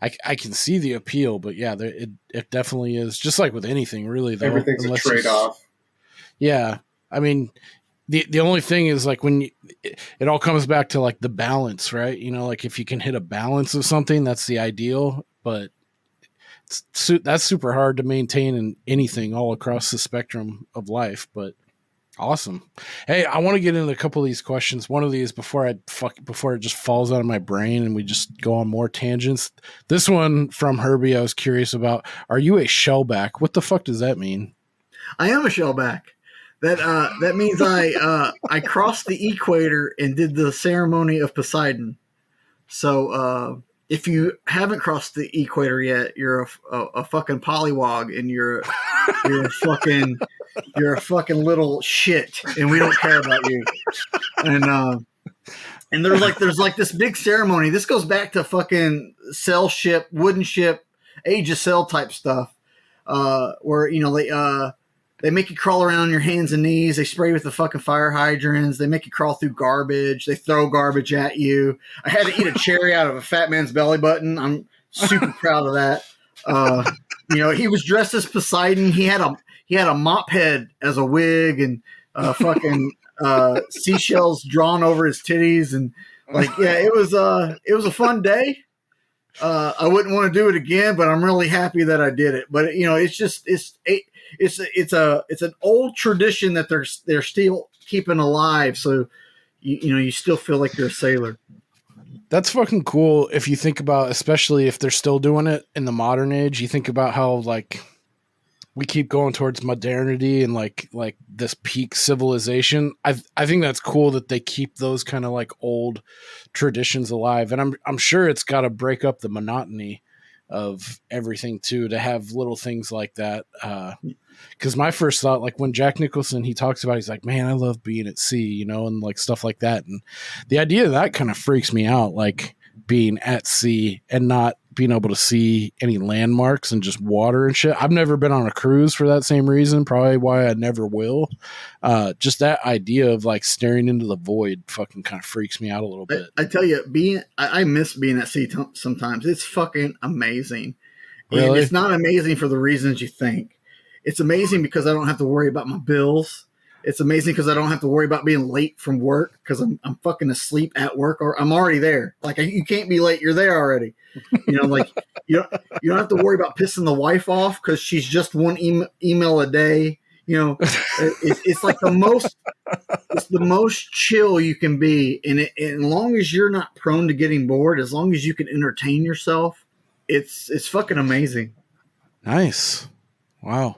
I can see the appeal, but yeah, it definitely is. Just like with anything, really, though. Everything's a trade-off. Yeah. I mean, the only thing is, like, when it all comes back to, like, the balance, right? You know, like, if you can hit a balance of something, that's the ideal, but that's super hard to maintain in anything all across the spectrum of life. But awesome. Hey, I want to get into a couple of these questions. One of these before it just falls out of my brain and we just go on more tangents. This one from Herbie, I was curious about. Are you a shellback? What the fuck does that mean? I am a shellback. That means I crossed the equator and did the ceremony of Poseidon. So if you haven't crossed the equator yet, you're a fucking pollywog, and you're a fucking little shit, and we don't care about you. And there's like this big ceremony. This goes back to fucking sail ship, wooden ship, Age of Sail type stuff, where, you know, they make you crawl around on your hands and knees. They spray you with the fucking fire hydrants. They make you crawl through garbage. They throw garbage at you. I had to eat a cherry out of a fat man's belly button. I'm super proud of that. You know, he was dressed as Poseidon. He had a mop head as a wig, and fucking seashells drawn over his titties, and like, yeah, it was a fun day. I wouldn't want to do it again, but I'm really happy that I did it. But, you know, it's an old tradition that they're still keeping alive. So you still feel like you're a sailor. That's fucking cool. If you think about, especially if they're still doing it in the modern age, you think about how, like, we keep going towards modernity and like this peak civilization. I think that's cool that they keep those kind of like old traditions alive. And I'm sure it's got to break up the monotony of everything too, to have little things like that. Because my first thought, like when Jack Nicholson, he talks about, he's like, man, I love being at sea, you know, and like stuff like that. And the idea of that kind of freaks me out, like being at sea and not being able to see any landmarks and just water and shit. I've never been on a cruise for that same reason, probably why I never will. Just that idea of like staring into the void fucking kind of freaks me out a little bit. I tell you, I miss being at sea sometimes. It's fucking amazing. Really? And it's not amazing for the reasons you think. It's amazing because I don't have to worry about my bills. It's amazing because I don't have to worry about being late from work because I'm fucking asleep at work, or I'm already there. Like, you can't be late. You're there already. You know, like you don't have to worry about pissing the wife off because she's just one email a day. You know, it's like it's the most chill you can be. And as long as you're not prone to getting bored, as long as you can entertain yourself, it's fucking amazing. Nice. Wow.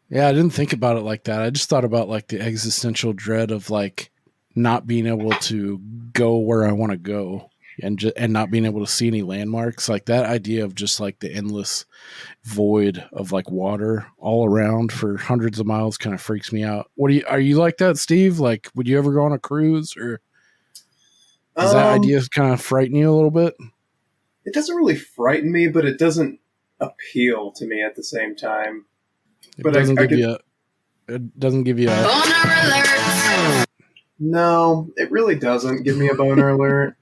Yeah, I didn't think about it like that. I just thought about like the existential dread of like not being able to go where I want to go and not being able to see any landmarks. Like that idea of just like the endless void of like water all around for hundreds of miles kind of freaks me out. Are you like that, Steve? Like, would you ever go on a cruise, or does that idea kind of frighten you a little bit? It doesn't really frighten me, but it doesn't appeal to me at the same time. It doesn't give you a boner alert. No, it really doesn't give me a boner alert.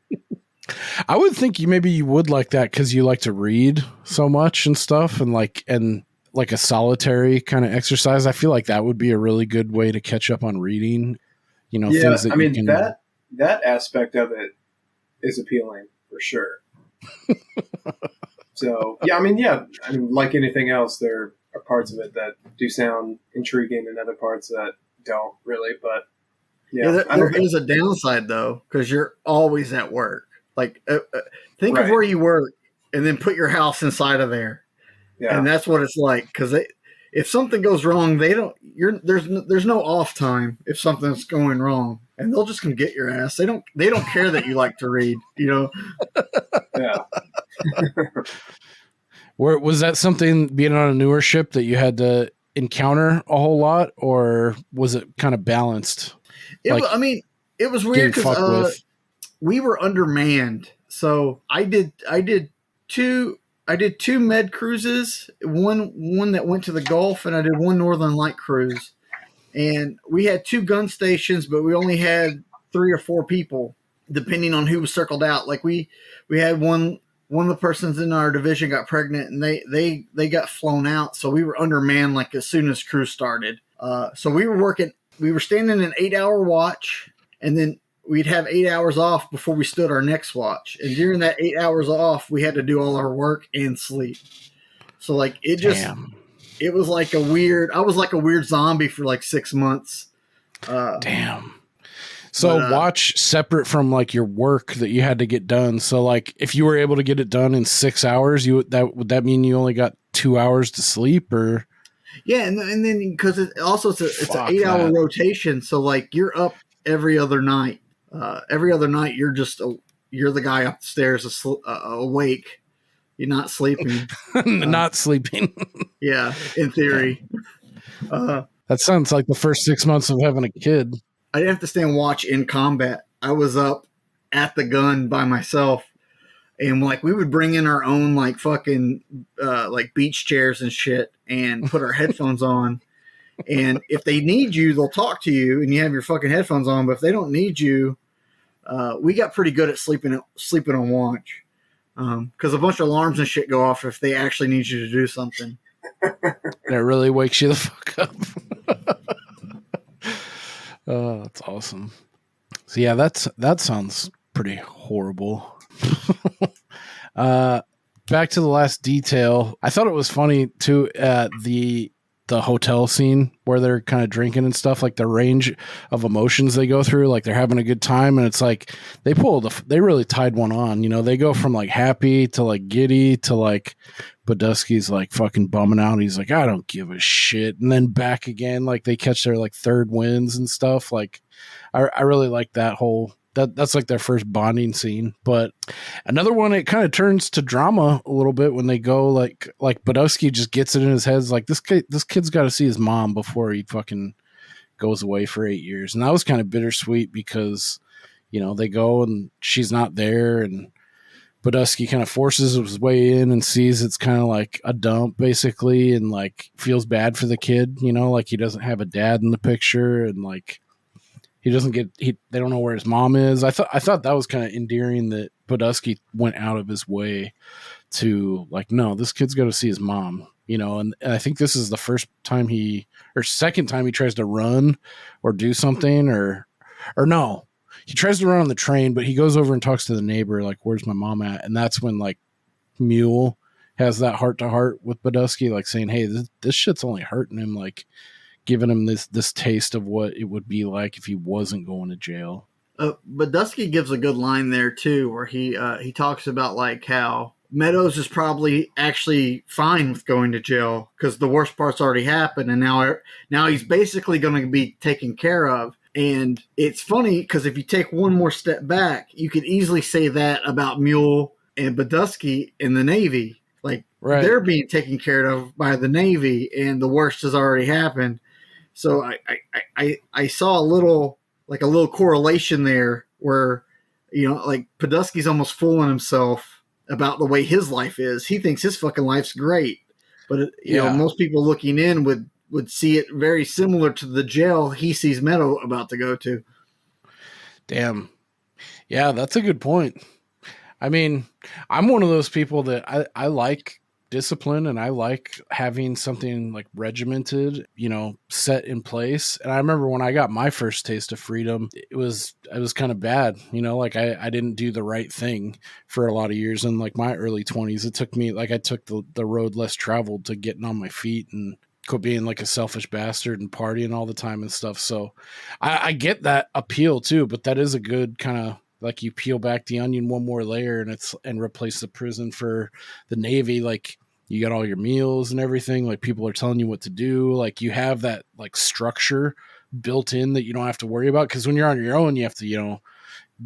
I would think you would like that because you like to read so much and stuff, and like a solitary kind of exercise. I feel like that would be a really good way to catch up on reading. You know, yeah, things that I mean, that aspect of it is appealing for sure. So yeah, I mean, like anything else, there are parts of it that do sound intriguing and other parts that don't really, but Yeah, there is a downside though, because you're always at work. Like, think of where you work, and then put your house inside of there, and that's what it's like. Because if something goes wrong, there's no off time if something's going wrong, and they'll just come get your ass. They don't care that you like to read, you know. Yeah. Was that something, being on a newer ship, that you had to encounter a whole lot, or was it kind of balanced? It was weird because we were undermanned. So I did two med cruises, one that went to the Gulf, and I did one Northern Light cruise. And we had 2 gun stations, but we only had 3 or 4 people, depending on who was circled out. Like we had one of the persons in our division got pregnant, and they got flown out. So we were undermanned like as soon as crew started. So we were standing an 8-hour watch, and then we'd have 8 hours off before we stood our next watch. And during that 8 hours off, we had to do all our work and sleep. So like it was like I was like a weird zombie for like 6 months. Damn. So watch separate from like your work that you had to get done. So like if you were able to get it done in 6 hours, would that mean you only got 2 hours to sleep, or? Yeah, and then because it's an 8-hour rotation, so like you're up every other night. Every other night you're the guy upstairs awake. You're not sleeping. Not sleeping. Yeah, in theory. That sounds like the first 6 months of having a kid. I didn't have to stand watch in combat. I was up at the gun by myself, and like we would bring in our own like fucking like beach chairs and shit, and put our headphones on. And if they need you, they'll talk to you, and you have your fucking headphones on. But if they don't need you, we got pretty good at sleeping on watch, because a bunch of alarms and shit go off if they actually need you to do something. That really wakes you the fuck up. Oh, that's awesome. So yeah, that sounds pretty horrible. Back to the last detail. I thought it was funny too, the hotel scene where they're kind of drinking and stuff, like the range of emotions they go through, like they're having a good time, and it's like they really tied one on, you know. They go from like happy to like giddy to like Badusky's like fucking bumming out. He's like, I don't give a shit. And then back again, like they catch their like third wins and stuff. Like I really like that whole, that's like their first bonding scene. But another one, it kind of turns to drama a little bit when they go like Badusky just gets it in his head, like this kid's got to see his mom before he fucking goes away for 8 years. And that was kind of bittersweet because, you know, they go and she's not there, and Badusky kind of forces his way in and sees it's kind of like a dump basically, and like feels bad for the kid, you know, like he doesn't have a dad in the picture, and like they don't know where his mom is. I thought that was kind of endearing that Badusky went out of his way to like, no, this kid's got to see his mom, you know. And I think this is the second time he tries to run or do something, or no. He tries to run on the train, but he goes over and talks to the neighbor, like, where's my mom at? And that's when, like, Mule has that heart-to-heart with Badusky, like, saying, hey, this shit's only hurting him, like, giving him this taste of what it would be like if he wasn't going to jail. Badusky gives a good line there, too, where he talks about, like, how Meadows is probably actually fine with going to jail because the worst part's already happened, and now he's basically going to be taken care of. And it's funny because if you take one more step back, you could easily say that about Mule and Badusky in the Navy. Like, they're being taken care of by the Navy, and the worst has already happened. So I saw a little correlation there where, you know, like Badusky's almost fooling himself about the way his life is. He thinks his fucking life's great, but you know, most people looking in would see it very similar to the jail he sees Meadow about to go to. Damn. Yeah, that's a good point. I mean, I'm one of those people that I like discipline, and I like having something like regimented, you know, set in place. And I remember when I got my first taste of freedom, it was kind of bad, you know, like I didn't do the right thing for a lot of years. In like my early 20s, it took me, like I took the road less traveled to getting on my feet and quit being like a selfish bastard and partying all the time and stuff. So I get that appeal too, but that is a good kind of like you peel back the onion one more layer and replace the prison for the Navy. Like you got all your meals and everything. Like people are telling you what to do. Like you have that like structure built in that you don't have to worry about. Cause when you're on your own, you have to,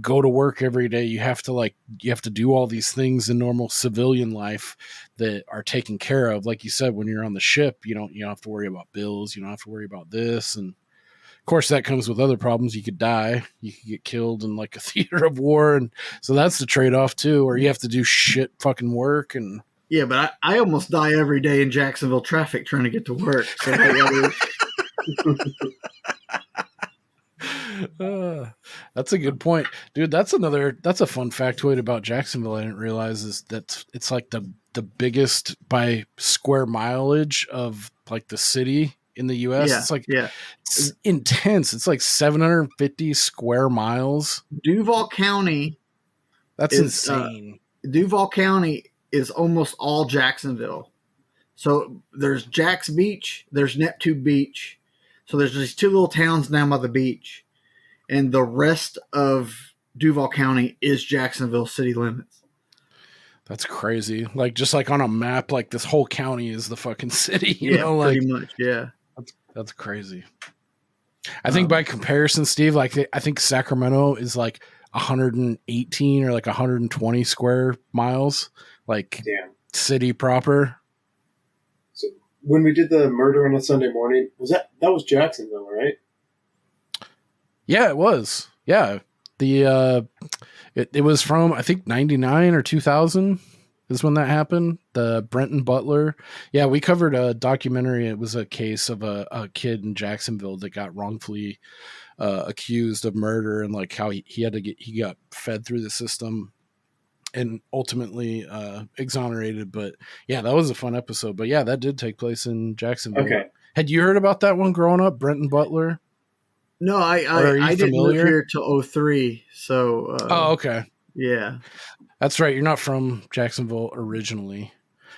go to work every day. You have to do all these things in normal civilian life that are taken care of. Like you said, when you're on the ship, you don't have to worry about bills. You don't have to worry about this. And of course that comes with other problems. You could die, you could get killed in like a theater of war. And so that's the trade-off too, or you have to do shit fucking work. And yeah, but I almost die every day in Jacksonville traffic trying to get to work. So that's a good point, dude. That's a fun factoid about Jacksonville I didn't realize is that it's like the biggest by square mileage of like the city in the US. Yeah, it's like yeah. It's intense. It's like 750 square miles. Duval County, that's insane. Duval County is almost all Jacksonville. So there's Jack's Beach, there's Neptune Beach. So there's these two little towns down by the beach. And the rest of Duval County is Jacksonville city limits. That's crazy. Like just like on a map, like this whole county is the fucking city. You know, pretty like much. Yeah, that's crazy. I think by comparison, Steve, like I think Sacramento is like 118 or like 120 square miles, like city proper. So when we did the murder on a Sunday morning, that was Jacksonville, right? Yeah, it was. Yeah. The it was from I think 99 or 2000 is when that happened. The Brenton Butler. Yeah, we covered a documentary. It was a case of a kid in Jacksonville that got wrongfully accused of murder and like how he got fed through the system and ultimately exonerated. But yeah, that was a fun episode. But yeah, that did take place in Jacksonville. Okay. Had you heard about that one growing up, Brenton Butler? No, I didn't live here till 2003. So. Oh, okay. Yeah. That's right. You're not from Jacksonville originally.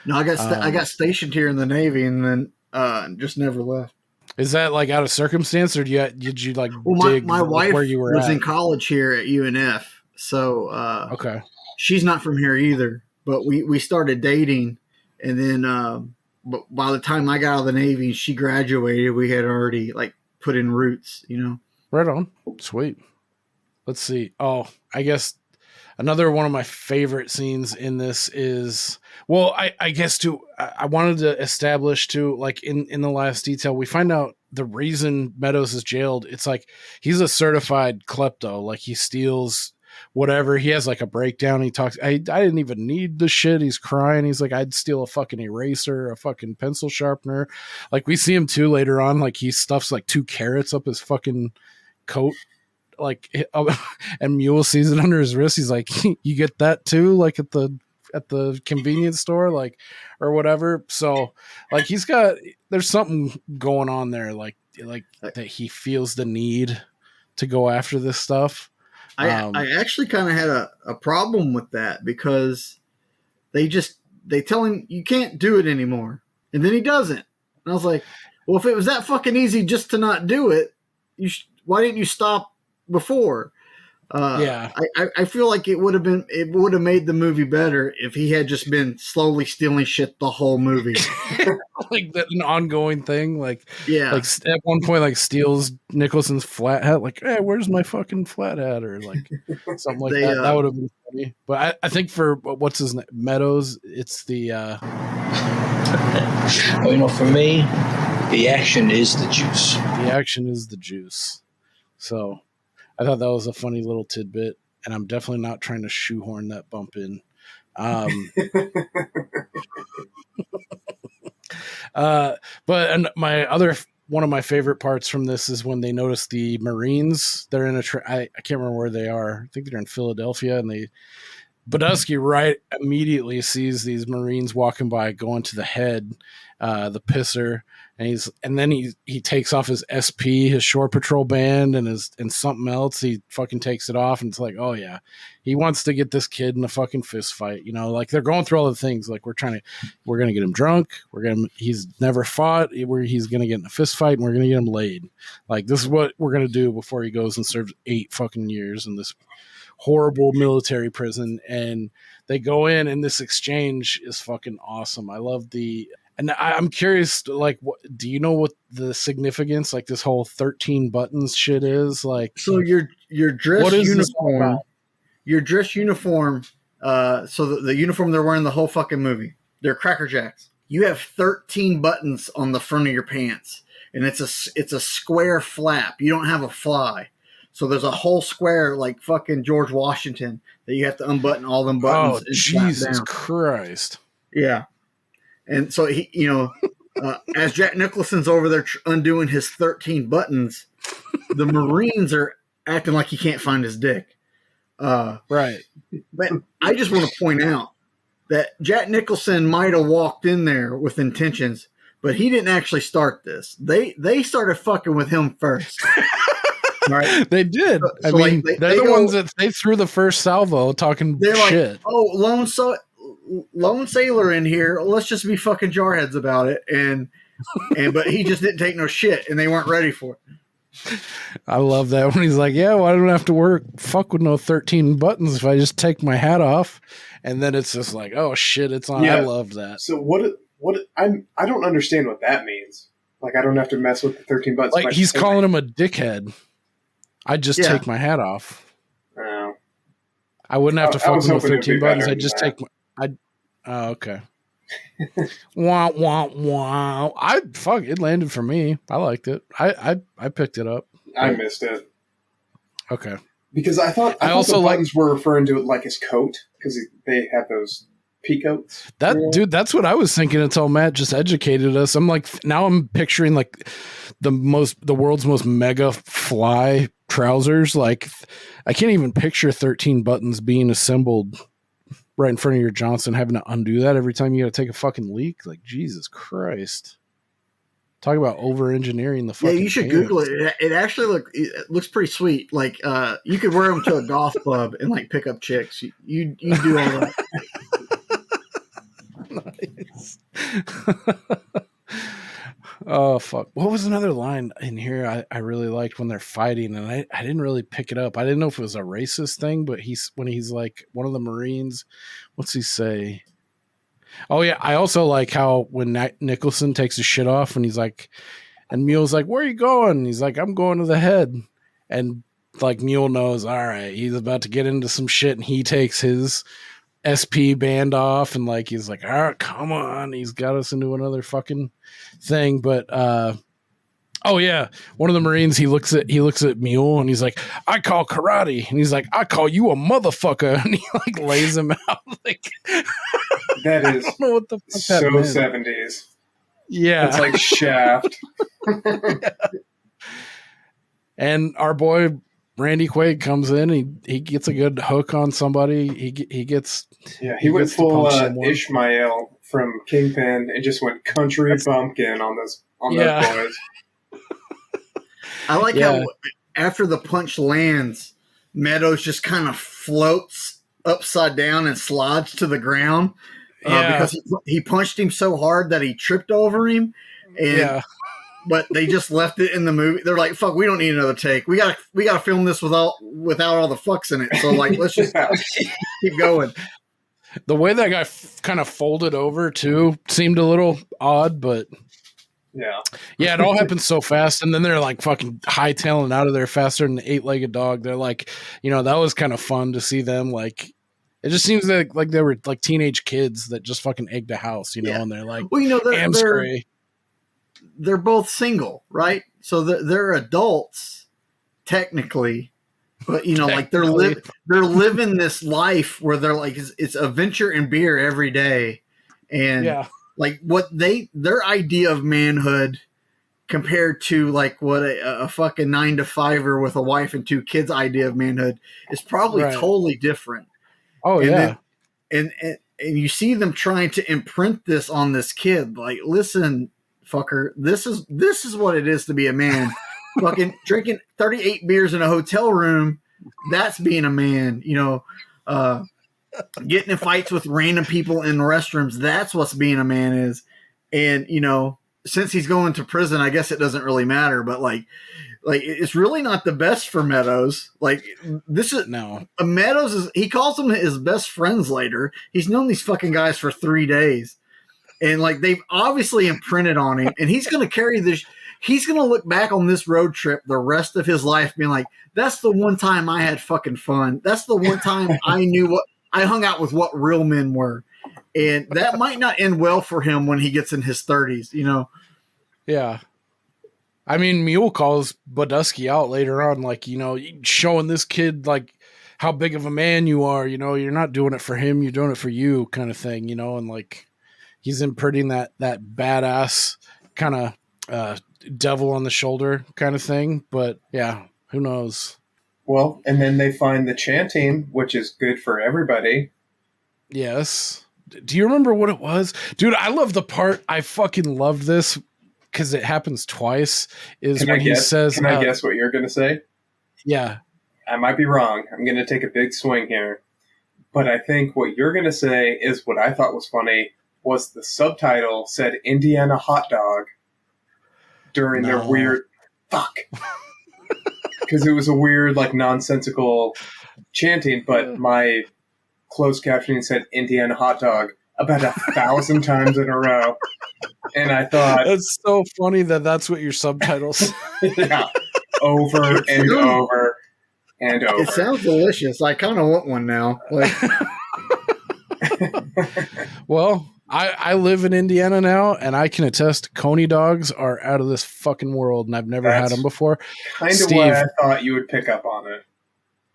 No, I got stationed here in the Navy and then just never left. Is that like out of circumstance, or did you like dig my wife where you were was at? in college here at UNF, so okay, she's not from here either. But we started dating, and then but by the time I got out of the Navy, she graduated. We had already like put in roots, Right on, sweet. Let's see. Oh, I guess another one of my favorite scenes in this is, well, I guess too, I wanted to establish too, like in the last detail, we find out the reason Meadows is jailed. It's like, he's a certified klepto. Like he steals whatever. He has like a breakdown. He talks, I didn't even need the shit. He's crying. He's like, I'd steal a fucking eraser, a fucking pencil sharpener. Like we see him too later on. Like he stuffs like 2 carrots up his fucking coat. Like and Mule sees it under his wrist. He's like, you get that too, like at the convenience store, like, or whatever. So like there's something going on there, like that he feels the need to go after this stuff. I actually kind of had a problem with that because they tell him you can't do it anymore, and then he doesn't. And I was like, well, if it was that fucking easy just to not do it, why didn't you stop before? Yeah, I feel like it would have made the movie better if he had just been slowly stealing shit the whole movie. Like an ongoing thing. Like, yeah, like at one point, like steals Nicholson's flat hat. Like, hey, where's my fucking flat hat? Or like something like that. That would have been funny. But I think for what's his name, Meadows, it's the. For me, the action is the juice. The action is the juice. So. I thought that was a funny little tidbit, and I'm definitely not trying to shoehorn that bump in. But one of my favorite parts from this is when they notice the Marines. They're in I can't remember where they are. I think they're in Philadelphia, and Badusky right immediately sees these Marines walking by, going to the head, the pisser, and then he takes off his SP, his shore patrol band, and something else. He fucking takes it off, and it's like, oh yeah, he wants to get this kid in a fucking fist fight. You know, like they're going through all the things. Like we're gonna get him drunk. He's never fought. He's gonna get in a fist fight, and we're gonna get him laid. Like this is what we're gonna do before he goes and serves 8 fucking years in this horrible military prison. And they go in, and this exchange is fucking awesome. I love and I'm curious, like, do you know what the significance, like this whole 13 buttons shit is? Like, so your dress uniform, so the uniform they're wearing the whole fucking movie, they're Cracker Jacks. You have 13 buttons on the front of your pants, and it's a square flap. You don't have a fly. So there's a whole square like fucking George Washington that you have to unbutton all them buttons. Oh, Jesus Christ. Yeah. And so he, as Jack Nicholson's over there undoing his 13 buttons, the Marines are acting like he can't find his dick. Right. But I just want to point out that Jack Nicholson might have walked in there with intentions, but he didn't actually start this. They started fucking with him first. Right. They did. I mean, like they're the ones that they threw the first salvo talking shit. Like, oh, lone sailor in here. Let's just be fucking jarheads about it. And but he just didn't take no shit, and they weren't ready for it. I love that when he's like, "Yeah, well, I don't have to fuck with no 13 buttons if I just take my hat off." And then it's just like, "Oh shit, it's on." Yeah. I love that. So I don't understand what that means. Like, I don't have to mess with the 13 buttons. Like he's calling him a dickhead. I just take my hat off. Oh. I wouldn't have to fuck with 13 buttons. I just take my. Oh, okay. Wah wah wah. It landed for me. I liked it. I picked it up. I missed it. Okay. Because I thought the buttons were referring to it like his coat, because they have those peacoats. Dude, that's what I was thinking until Matt just educated us. I'm like, now I'm picturing like the world's most mega fly trousers. Like, I can't even picture 13 buttons being assembled right in front of your Johnson, having to undo that every time you got to take a fucking leak. Like, Jesus Christ. Talk about over-engineering the fucking Yeah, you should pants. Google it. It actually looks pretty sweet. Like, you could wear them to a golf club and, like, pick up chicks. You do all that. Nice. Oh, fuck. What was another line in here I really liked when they're fighting, and I didn't really pick it up. I didn't know if it was a racist thing, but when he's like one of the Marines, what's he say? Oh, yeah. I also like how when Nicholson takes his shit off and he's like, and Mule's like, where are you going? And he's like, I'm going to the head. And like Mule knows, all right, he's about to get into some shit, and he takes his SP band off, and like he's like, all right, come on, he's got us into another fucking thing. But oh yeah, one of the Marines, he looks at Mule, and he's like, I call karate, and he's like, I call you a motherfucker, and he like lays him out. Like, that is I don't know what the fuck so that meant. 70s. Yeah, it's like Shaft. Yeah. And our boy Randy Quaid comes in. He gets a good hook on somebody. He gets he went full Ishmael from Kingpin and just went country bumpkin on those boys. I like how after the punch lands, Meadows just kind of floats upside down and slides to the ground because he punched him so hard that he tripped over him. And but they just left it in the movie. They're like, "Fuck, we don't need another take. We gotta film this without all the fucks in it. So like, let's just keep going." The way that guy kind of folded over too seemed a little odd, but yeah, it all happened so fast, and then they're like fucking hightailing out of there faster than an 8-legged dog. They're like, that was kind of fun to see them. Like, it just seems like they were like teenage kids that just fucking egged a house, and they're like, well, they're both single, right? So they're adults technically, but like they're living this life where they're like it's adventure and beer every day, and like what their idea of manhood compared to like what a fucking 9-to-5er with a wife and 2 kids idea of manhood is probably totally different. Oh, and yeah. then and you see them trying to imprint this on this kid. Like, listen, fucker, this is what it is to be a man. Fucking drinking 38 beers in a hotel room, that's being a man. Getting in fights with random people in restrooms, that's what's being a man is. And since he's going to prison, I guess it doesn't really matter. But like it's really not the best for Meadows. Like, this is No. Meadows is, he calls them his best friends later. He's known these fucking guys for 3 days, and like they've obviously imprinted on him, and he's going to carry this. He's going to look back on this road trip the rest of his life being like, that's the one time I had fucking fun. That's the one time I knew what I hung out with, what real men were. And that might not end well for him when he gets in his 30s, Yeah. I mean, Mule calls Bodusky out later on, like, showing this kid, like, how big of a man you are. You're not doing it for him, you're doing it for you, kind of thing, and like he's imprinting that badass kind of devil on the shoulder kind of thing. But yeah, who knows? Well, and then they find the chanting, which is good for everybody. Yes. Do you remember what it was? Dude, I love the part. I fucking love this because it happens twice. Is when he says, Can I guess what you're going to say? Yeah. I might be wrong. I'm going to take a big swing here. But I think what you're going to say is what I thought was funny was the subtitle said Indiana hot dog during their weird fuck. Because it was a weird, like, nonsensical chanting, but my closed captioning said Indiana hot dog about 1,000 times in a row. And I thought, it's so funny that's what your subtitles yeah, over and over and over. It sounds delicious. I kind of want one now. Like, well, I live in Indiana now, and I can attest Coney dogs are out of this fucking world, and I've never had them before. Kind of why I thought you would pick up on it.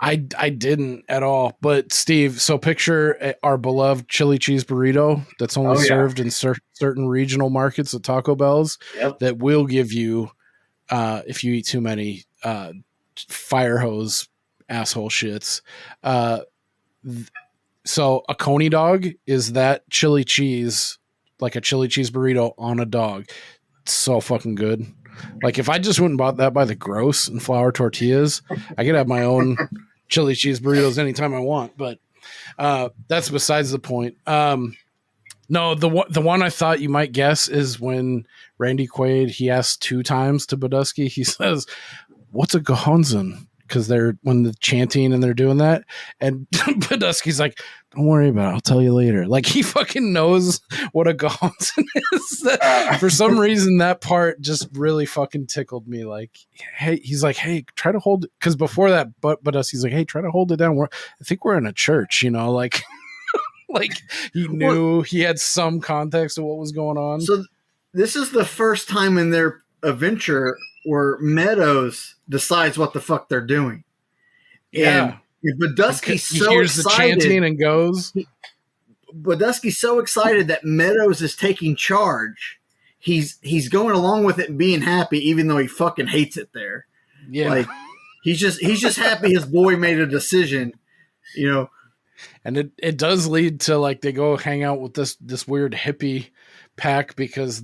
I didn't at all. But Steve, so picture our beloved chili cheese burrito that's only served in certain regional markets at Taco Bell's that will give you, if you eat too many, fire hose asshole shits. So a Coney dog is that chili cheese, like a chili cheese burrito on a dog. It's so fucking good. Like, if I just went and bought that by the gross and flour tortillas, I could have my own chili cheese burritos anytime I want. But that's besides the point. No, the one I thought you might guess is when Randy Quaid, he asks 2 times to Bodusky, he says, "What's a Gohonzon?" Because when the chanting and they're doing that, and Bodusky's like, "Don't worry about it, I'll tell you later." Like, he fucking knows what a Gohonzon is. For some reason, that part just really fucking tickled me. Like, hey, he's like, "Hey, try to hold it," because before that, Bodusky's like, "Hey, try to hold it down. I think we're in a church, like." Like, he knew he had some context of what was going on. So this is the first time in their adventure where Meadows decides what the fuck they're doing. Yeah. And Bodusky's he so hears excited. The chanting and goes. Bodusky's so excited that Meadows is taking charge. He's going along with it and being happy, even though he fucking hates it there. Yeah. Like, he's just happy his boy made a decision, And it does lead to, like, they go hang out with this weird hippie pack because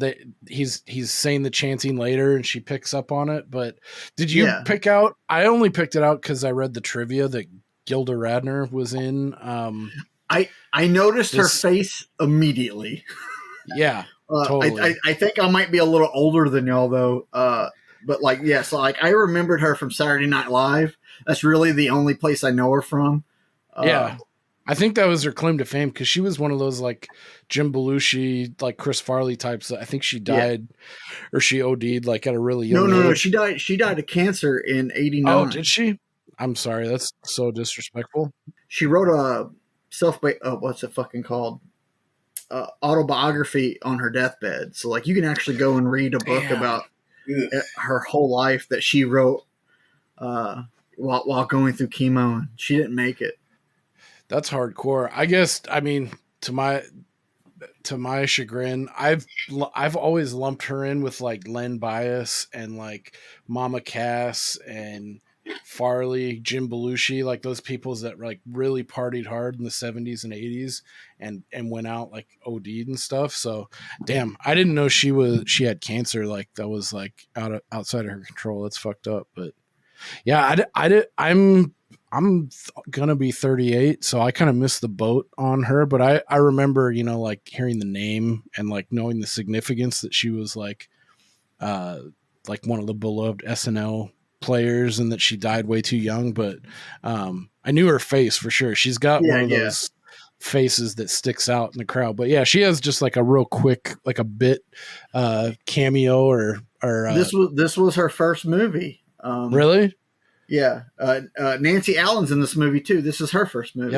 he's saying the chanting later and she picks up on it. But did you pick out? I only picked it out because I read the trivia that Gilda Radner was in. I noticed her face immediately. Yeah, totally. I think I might be a little older than y'all though. But like, so like I remembered her from Saturday Night Live. That's really the only place I know her from. Yeah. I think that was her claim to fame because she was one of those, like, Jim Belushi, like Chris Farley types. I think she died or she OD'd, like, at a really young age. No. She died of cancer in 89. Oh, did she? I'm sorry. That's so disrespectful. She wrote a what's it fucking called? Autobiography on her deathbed. So, like, you can actually go and read a book about her whole life that she wrote while going through chemo. And she didn't make it. That's hardcore. I guess. I mean, to my chagrin, I've always lumped her in with, like, Len Bias and, like, Mama Cass and Farley, Jim Belushi, like those people that like really partied hard in the 70s and 80s and went out like OD'd and stuff. So damn, I didn't know she had cancer. Like that was like outside of her control. That's fucked up. But yeah, I'm gonna be 38, so I kind of missed the boat on her, but I remember, you know, like hearing the name and like knowing the significance that she was like one of the beloved SNL players and that she died way too young. But I knew her face for sure. She's got one of those faces that sticks out in the crowd. But yeah, she has just like a real quick, like a bit cameo or this was her first movie. Really? Yeah. Nancy Allen's in this movie too. This is her first movie.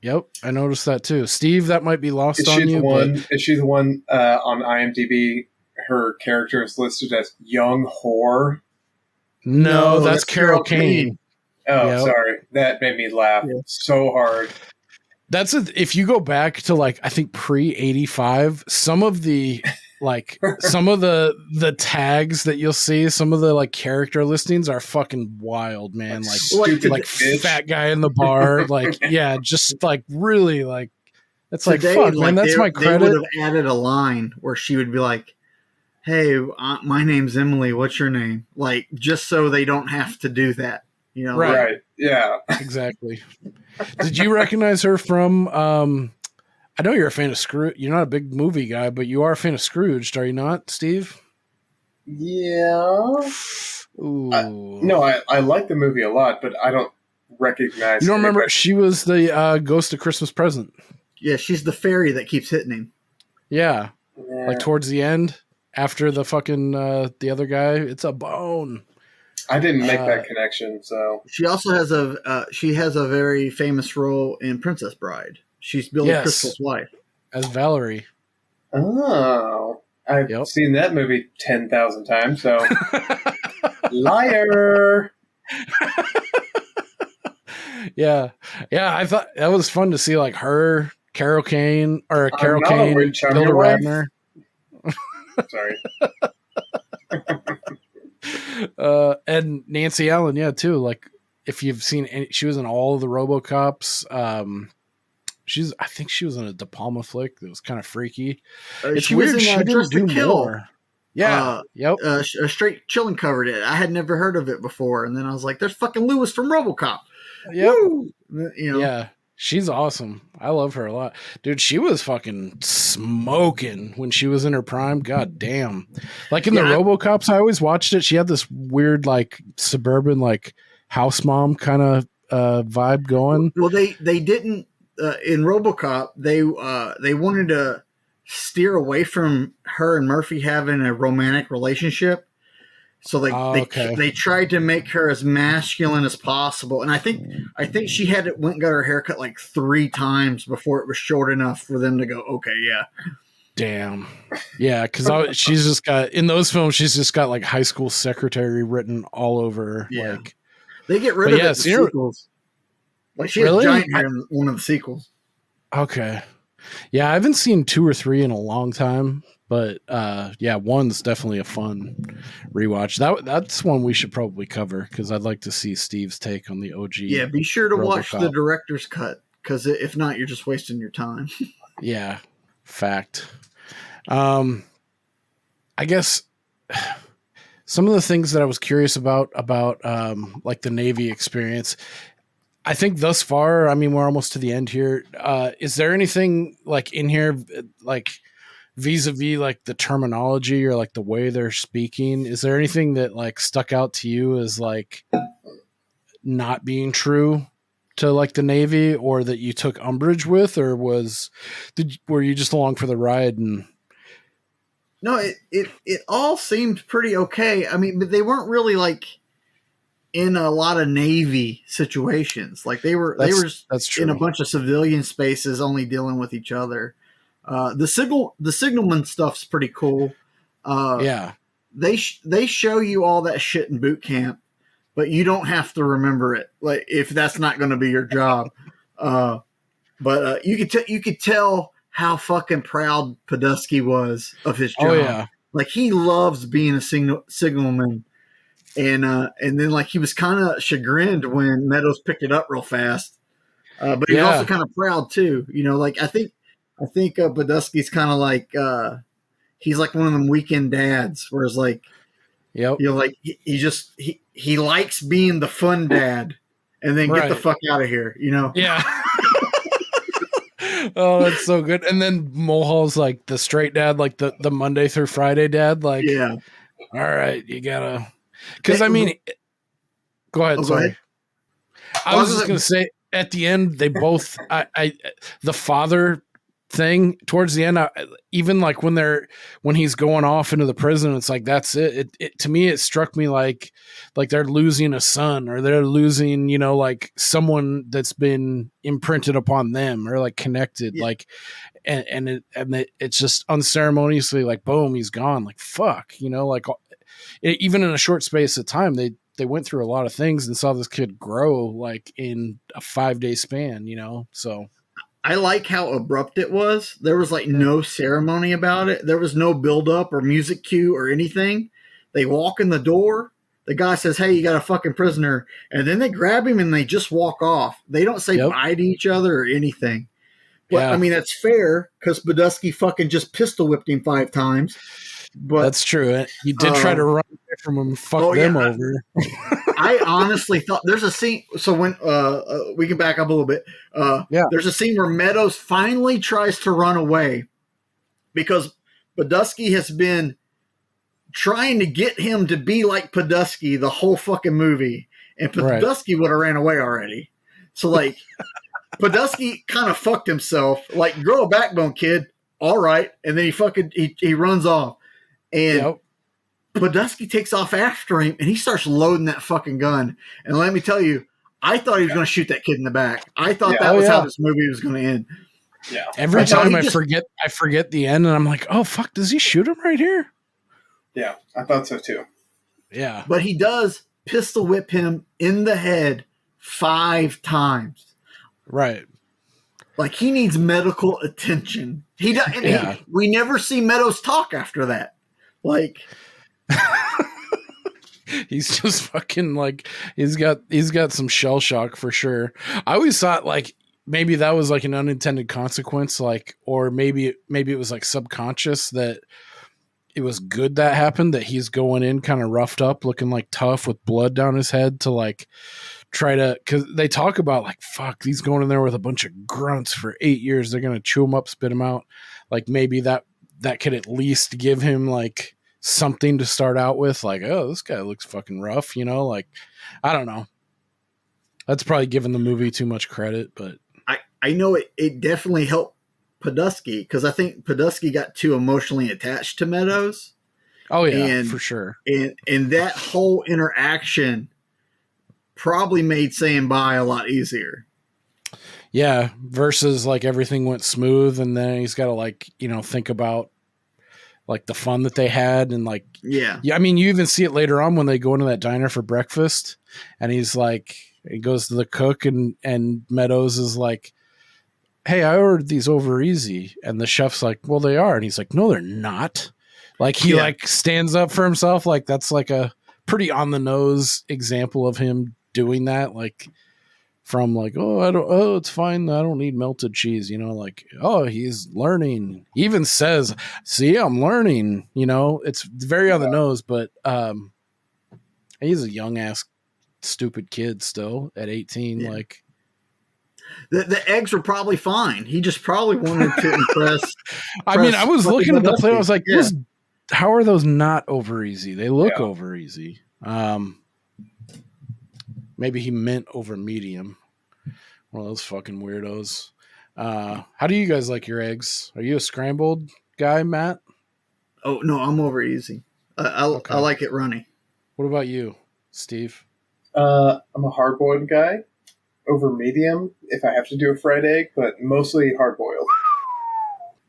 Yep. I noticed that too. Steve, that might be lost on you. Is she the one on IMDb? Her character is listed as young whore. No, that's Carol Kane. Oh, sorry. That made me laugh so hard. If you go back to like, I think pre-85, some of the tags that you'll see, some of the like character listings are fucking wild, man. Like fat guy in the bar. Like, yeah, just like really like, it's today, like, fuck, man, that's my credit. They would have added a line where she would be like, hey, my name's Emily. What's your name? Like, just so they don't have to do that, you know? Right. Yeah. Exactly. Did you recognize her from? I know you're a fan of Scrooge. You're not a big movie guy, but you are a fan of Scrooge, are you not, Steve? Yeah. Ooh. No, I like the movie a lot, but I don't recognize. You don't remember? She was the Ghost of Christmas Present. Yeah, she's the fairy that keeps hitting him. Yeah. Like towards the end. After the fucking the other guy, it's a bone. I didn't make that connection. So she also has a very famous role in Princess Bride. She's Billy Crystal's wife as Valerie. Oh, I've seen that movie 10,000 times. So liar. Yeah. I thought that was fun to see, like her, Carol Kane, Hilda Radner. Sorry. And Nancy Allen, too. Like, if you've seen she was in all of the RoboCops. I think she was in a De Palma flick that was kind of freaky. It's weird she didn't do more. Yeah. Straight Chillin' covered it. I had never heard of it before, and then I was like, "There's fucking Lewis from RoboCop." Yep. Woo! You know? Yeah. She's awesome. I love her a lot. Dude, she was fucking smoking when she was in her prime. God damn. Like in the RoboCops, I always watched it. She had this weird, like, suburban, like, house mom kind of vibe going. Well, they didn't, in RoboCop, they wanted to steer away from her and Murphy having a romantic relationship. So they tried to make her as masculine as possible, and I think she went and got her haircut like 3 times before it was short enough for them to go, okay, yeah. Damn, yeah, because she's just got in those films. She's just got like high school secretary written all over her. Yeah. Like they get rid of it in the sequels. Like she has giant hair in one of the sequels. Okay, yeah, I haven't seen 2 or 3 in a long time. But one's definitely a fun rewatch. That's one we should probably cover because I'd like to see Steve's take on the OG. Yeah, be sure to watch the director's cut because if not, you're just wasting your time. Yeah, fact. I guess some of the things that I was curious about like the Navy experience. I think thus far, I mean, we're almost to the end here. Is there anything like in here like vis-a-vis like the terminology or like the way they're speaking? Is there anything that like stuck out to you as like not being true to like the Navy, or that you took umbrage with, or were you just along for the ride? And no, it all seemed pretty okay. I mean, but they weren't really like in a lot of Navy situations. Like they were in a bunch of civilian spaces only dealing with each other. The signalman stuff's pretty cool. They show you all that shit in boot camp, but you don't have to remember it. Like if that's not going to be your job. But you could tell how fucking proud Podolsky was of his job. Oh yeah, like he loves being a signalman. and then like he was kind of chagrined when Meadows picked it up real fast, but he was also kind of proud too. You know, like I think Badusky's kind of like he's like one of them weekend dads, whereas like you know, like he likes being the fun dad, and then get the fuck out of here. You know, Oh, that's so good. And then Mulhall's like the straight dad, like the Monday through Friday dad. Like, all right, you gotta. Because I mean, go ahead. Sorry, ahead. I was just gonna say at the end they both. The father thing towards the end, even like when he's going off into the prison, it's like that's it. It to me, it struck me like they're losing a son, or they're losing, you know, like someone that's been imprinted upon them or like connected, like, and it's just unceremoniously like boom, he's gone. Like fuck, you know, like even in a short space of time, they went through a lot of things and saw this kid grow like in a 5-day span, you know, so. I like how abrupt it was. There was like no ceremony about it. There was no build up or music cue or anything. They walk in the door. The guy says, "Hey, you got a fucking prisoner." And then they grab him and they just walk off. They don't say bye to each other or anything. But I mean, that's fair because Badusky fucking just pistol whipped him 5 times. But that's true. He did try to run away from him and fuck them over. I honestly thought there's a scene. So when we can back up a little bit. There's a scene where Meadows finally tries to run away because Badusky has been trying to get him to be like Badusky the whole fucking movie, and Badusky would have ran away already. So like Badusky kind of fucked himself. Like, grow a backbone, kid. All right, and then he runs off, and Badusky takes off after him, and he starts loading that fucking gun. And let me tell you, I thought he was going to shoot that kid in the back. I thought that was how this movie was going to end. Yeah. Every time I forget the end, and I'm like, oh fuck, does he shoot him right here? Yeah, I thought so too. Yeah, but he does pistol whip him in the head 5 times. Right. Like he needs medical attention. He does. We never see Meadows talk after that. Like. He's just fucking like he's got some shell shock for sure. I always thought like maybe that was like an unintended consequence, like, or maybe it was like subconscious that it was good that happened, that he's going in kind of roughed up, looking like tough with blood down his head to like try to, because they talk about like fuck, he's going in there with a bunch of grunts for 8 years, they're gonna chew him up, spit him out. Like maybe that could at least give him like something to start out with, like, oh, this guy looks fucking rough, you know, like, I don't know. That's probably giving the movie too much credit, but I know it definitely helped Badusky, because I think Badusky got too emotionally attached to Meadows. Oh yeah, for sure. And that whole interaction probably made saying bye a lot easier. Yeah, versus like everything went smooth, and then he's got to like, you know, think about like the fun that they had, and like yeah, I mean, you even see it later on when they go into that diner for breakfast, and he's like, he goes to the cook, and Meadows is like, hey, I ordered these over easy, and the chef's like, well, they are, and he's like, no, they're not. Like he like stands up for himself, like that's like a pretty on the nose example of him doing that, like from like, oh, it's fine, I don't need melted cheese, you know, like, oh, he's learning. He even says, see, I'm learning, you know, it's very on the nose, but he's a young ass stupid kid still at 18. Like the eggs were probably fine. He just probably wanted to impress. I mean, I was looking at the plate, I was like, how are those not over easy? They look over easy. Maybe he meant over medium. One of those fucking weirdos. How do you guys like your eggs? Are you a scrambled guy, Matt? Oh, no, I'm over easy. I like it runny. What about you, Steve? I'm a hard-boiled guy. Over medium if I have to do a fried egg, but mostly hard-boiled.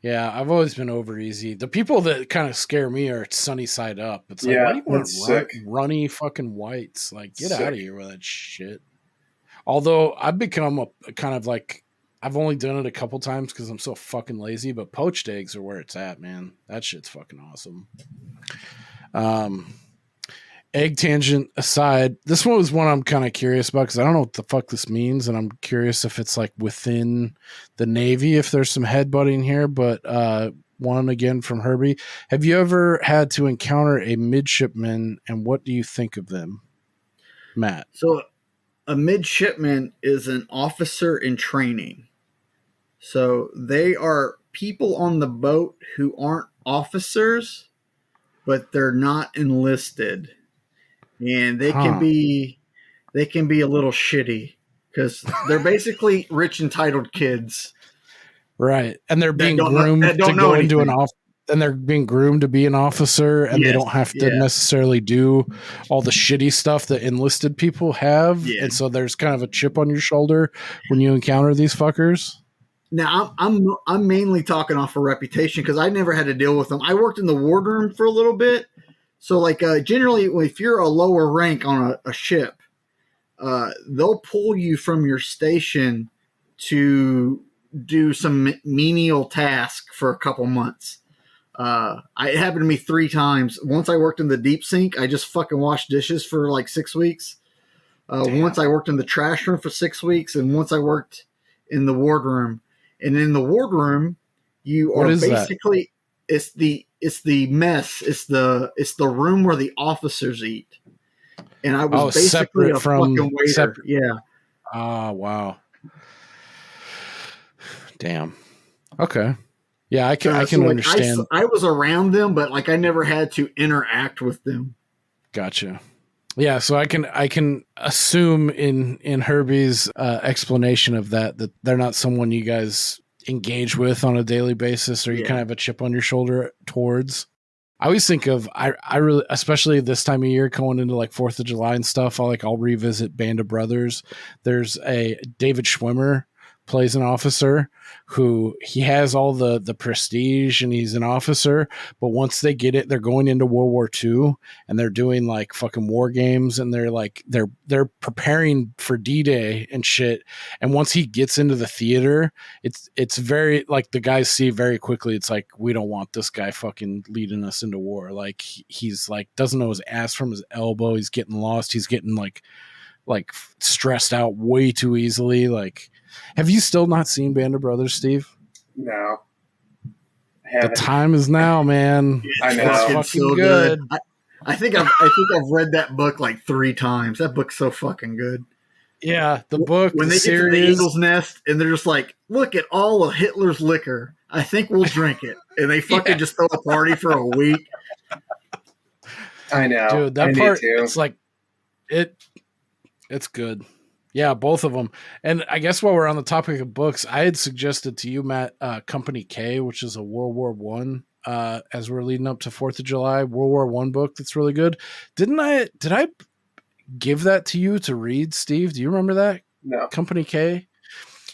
Yeah, I've always been over easy. The people that kind of scare me are sunny side up. It's like, why do you want runny fucking whites? Like, get out of here with that shit. Although I've become a kind of like, I've only done it a couple times because I'm so fucking lazy, but poached eggs are where it's at, man. That shit's fucking awesome. egg tangent aside, this one was one I'm kind of curious about because I don't know what the fuck this means, and I'm curious if it's like within the Navy, if there's some headbutting here. But one again from Herbie. Have you ever had to encounter a midshipman, and what do you think of them, Matt? So a midshipman is an officer in training. So they are people on the boat who aren't officers, but they're not enlisted. And they can be a little shitty because they're basically rich entitled kids. Right. And they're being groomed to go into an office. And they're being groomed to be an officer, and they don't have to necessarily do all the shitty stuff that enlisted people have. Yeah. And so there's kind of a chip on your shoulder when you encounter these fuckers. Now, I'm mainly talking off of reputation because I never had to deal with them. I worked in the wardroom for a little bit. So, like, generally, if you're a lower rank on a ship, they'll pull you from your station to do some menial task for a couple months. It happened to me 3 times. Once I worked in the deep sink, I just fucking washed dishes for like 6 weeks. Once I worked in the trash room for 6 weeks, and once I worked in the wardroom. And in the wardroom, you are basically it's the mess. It's the room where the officers eat. And I was basically a fucking waiter. Yeah. Oh, wow. Damn. Okay. Yeah, I can understand. I was around them, but like I never had to interact with them. Gotcha. Yeah, so I can assume in Herbie's explanation of that they're not someone you guys engage with on a daily basis, or you kind of have a chip on your shoulder towards. I always think of I really, especially this time of year going into like 4th of July and stuff. I'll revisit Band of Brothers. There's a David Schwimmer plays an officer who he has all the prestige and he's an officer, but once they get it, they're going into World War II and they're doing like fucking war games and they're preparing for D-Day and shit. And once he gets into the theater, it's very like the guys see very quickly. It's like, we don't want this guy fucking leading us into war. Like he's like, doesn't know his ass from his elbow. He's getting lost. He's getting like stressed out way too easily. Like, have you still not seen Band of Brothers, Steve? No. The time is now, man. I know. It's fucking so good. I think I've read that book like 3 times. That book's so fucking good. Yeah, the book, when they get to the Eagle's Nest and they're just like, look at all of Hitler's liquor. I think we'll drink it. And they fucking just throw a party for a week. I know. Dude, that part, it's like, it's good. Yeah, both of them. And I guess while we're on the topic of books, I had suggested to you, Matt, Company K, which is a World War I, as we're leading up to 4th of July, World War I book that's really good. Did I give that to you to read, Steve? Do you remember that? No. Company K?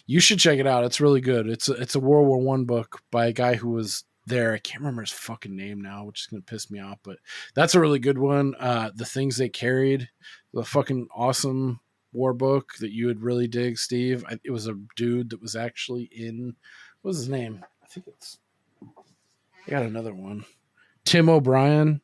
You should check it out. It's really good. It's a World War I book by a guy who was there. I can't remember his fucking name now, which is going to piss me off, but that's a really good one. The Things They Carried, the fucking awesome war book that you would really dig, Steve. It was a dude that was actually in, what was his name? I got another one. Tim O'Brien.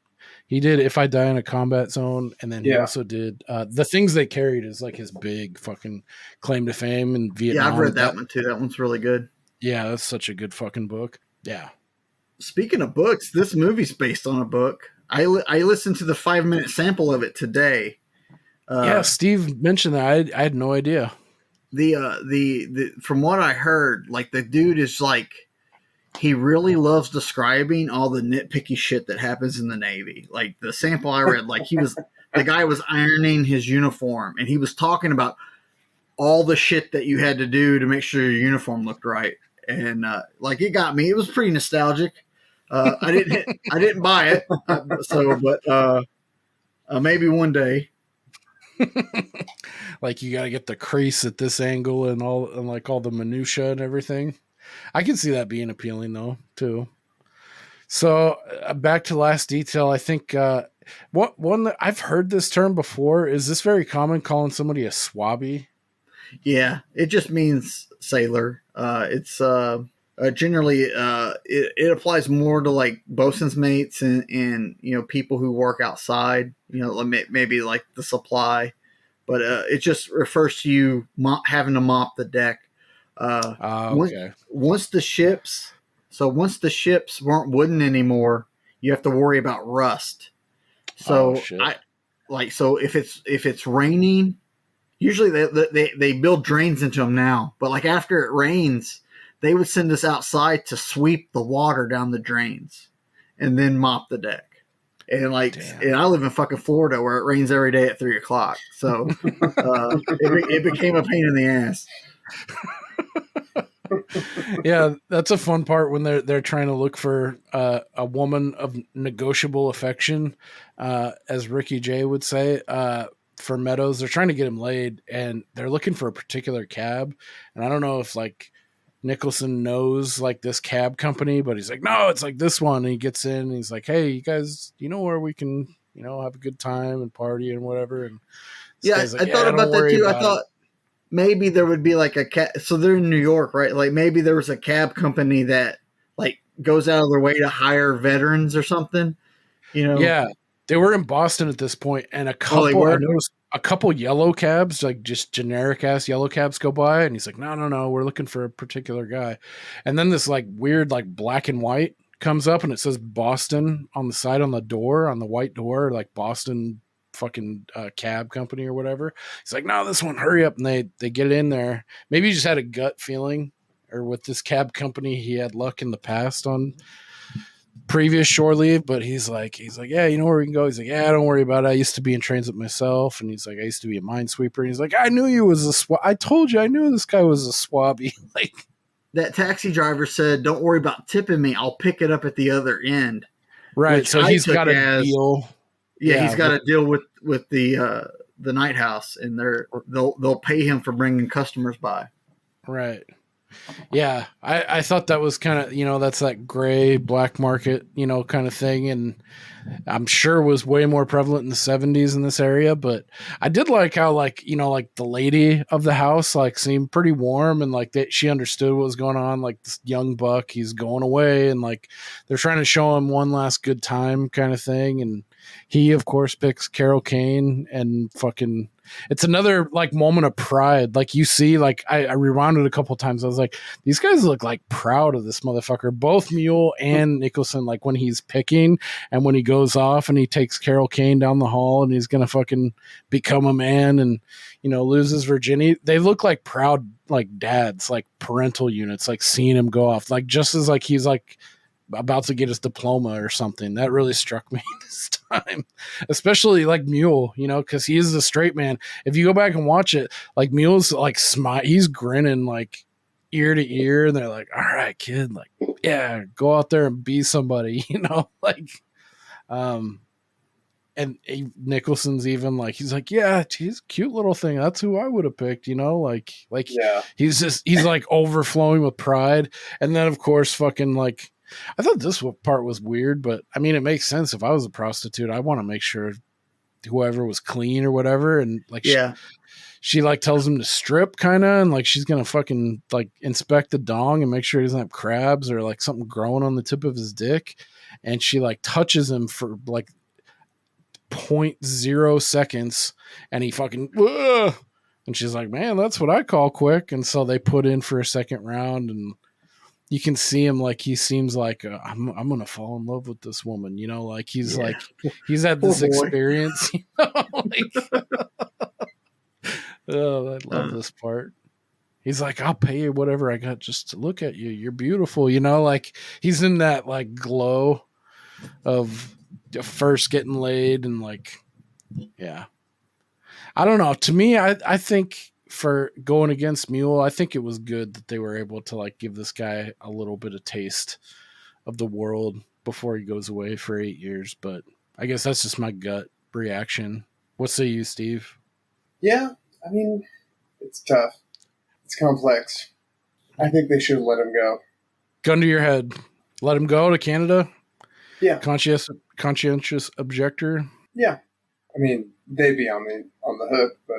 He did If I Die in a Combat Zone, and then he also did The Things They Carried is like his big fucking claim to fame in Vietnam. Yeah, I've read that one too. That one's really good. Yeah, that's such a good fucking book. Yeah. Speaking of books, this movie's based on a book. I listened to the 5-minute sample of it today. Yeah, Steve mentioned that. I had no idea. The from what I heard, like the dude is like, he really loves describing all the nitpicky shit that happens in the Navy. Like the sample I read, like the guy was ironing his uniform and he was talking about all the shit that you had to do to make sure your uniform looked right. And like it got me. It was pretty nostalgic. I didn't buy it. But maybe one day. Like you got to get the crease at this angle and like all the minutia and everything. I can see that being appealing though too. So back to Last Detail. I think one that I've heard this term before. Is this very common, calling somebody a swabby? Yeah, it just means sailor. It's a Generally, it applies more to like bosun's mates and people who work outside. Maybe like the supply, but it just refers to you having to mop the deck. Okay. Once the ships weren't wooden anymore, you have to worry about rust. So if it's raining, usually they build drains into them now. But like after it rains, they would send us outside to sweep the water down the drains and then mop the deck. And and I live in fucking Florida where it rains every day at 3:00. So it became a pain in the ass. Yeah, that's a fun part when they're trying to look for a woman of negotiable affection, as Ricky Jay would say. For Meadows, they're trying to get him laid, and they're looking for a particular cab. And I don't know if like Nicholson knows like this cab company, but he's like, no, it's like this one. And he gets in, and he's like, hey, you guys, where we can, have a good time and party and whatever. And yeah, like, I thought about that too. I thought maybe there would be like a cab. So they're in New York, right? Like maybe there was a cab company that like goes out of their way to hire veterans or something. Yeah, they were in Boston at this point, and I noticed a couple yellow cabs, like just generic ass yellow cabs, go by, and he's like, no, we're looking for a particular guy. And then this like weird like black and white comes up, and it says Boston on the side on the door, on the white door, like Boston fucking cab company or whatever. He's like, no, this one, hurry up. And they get it in there. Maybe he just had a gut feeling, or with this cab company, he had luck in the past on previous shore leave, but he's like, yeah, where we can go? He's like, yeah, don't worry about it. I used to be in transit myself. And he's like, I used to be a minesweeper. And he's like, I knew you was a swab. I told you, I knew this guy was a swabby. Like, that taxi driver said, don't worry about tipping me. I'll pick it up at the other end. Right. So he's got a deal. Yeah, he's got a deal with the night house, and they'll pay him for bringing customers by. Right. Yeah, I thought that was kind of, that's that gray black market, kind of thing. And I'm sure was way more prevalent in the 70s in this area. But I did like how, like, like the lady of the house, like, seemed pretty warm, and like that she understood what was going on. Like this young buck, he's going away, and like they're trying to show him one last good time kind of thing. And he, of course, picks Carol Kane, and fucking, it's another like moment of pride. Like you see, like I rewound it a couple times. I was like, these guys look like proud of this motherfucker, both Mule and Nicholson. Like when he's picking and when he goes off and he takes Carol Kane down the hall and he's gonna fucking become a man and lose his virginity. They look like proud like dads, like parental units, like seeing him go off, like just as like he's like about to get his diploma or something. That really struck me this time, especially like Mule, because he is a straight man. If you go back and watch it, like Mule's like he's grinning like ear to ear, and they're like, all right, kid, like, yeah, go out there and be somebody, like, and Nicholson's even like, he's like, yeah, he's a cute little thing. That's who I would have picked, like yeah. He's like overflowing with pride. And then of course, fucking like, I thought this part was weird, but I mean, it makes sense. If I was a prostitute, I want to make sure whoever was clean or whatever. And like, yeah, she like tells him to strip kind of, and like, she's going to fucking like inspect the dong and make sure he doesn't have crabs or like something growing on the tip of his dick. And she like touches him for like 0.0 seconds and he fucking, ugh! And she's like, man, that's what I call quick. And so they put in for a second round, and you can see him like he seems like I'm gonna fall in love with this woman, like he's like he's had this experience. Like, oh, I love this part. He's like, I'll pay you whatever I got just to look at you. You're beautiful, like he's in that like glow of first getting laid, and like, yeah, I don't know. To me, I think, for going against Mule, I think it was good that they were able to like give this guy a little bit of taste of the world before he goes away for 8 years. But I guess that's just my gut reaction. What say you, Steve? Yeah, I mean, it's tough. It's complex. I think they should have let him go. Gun to your head. Let him go to Canada? Yeah. Conscientious objector? Yeah. I mean, they'd be on the hook, but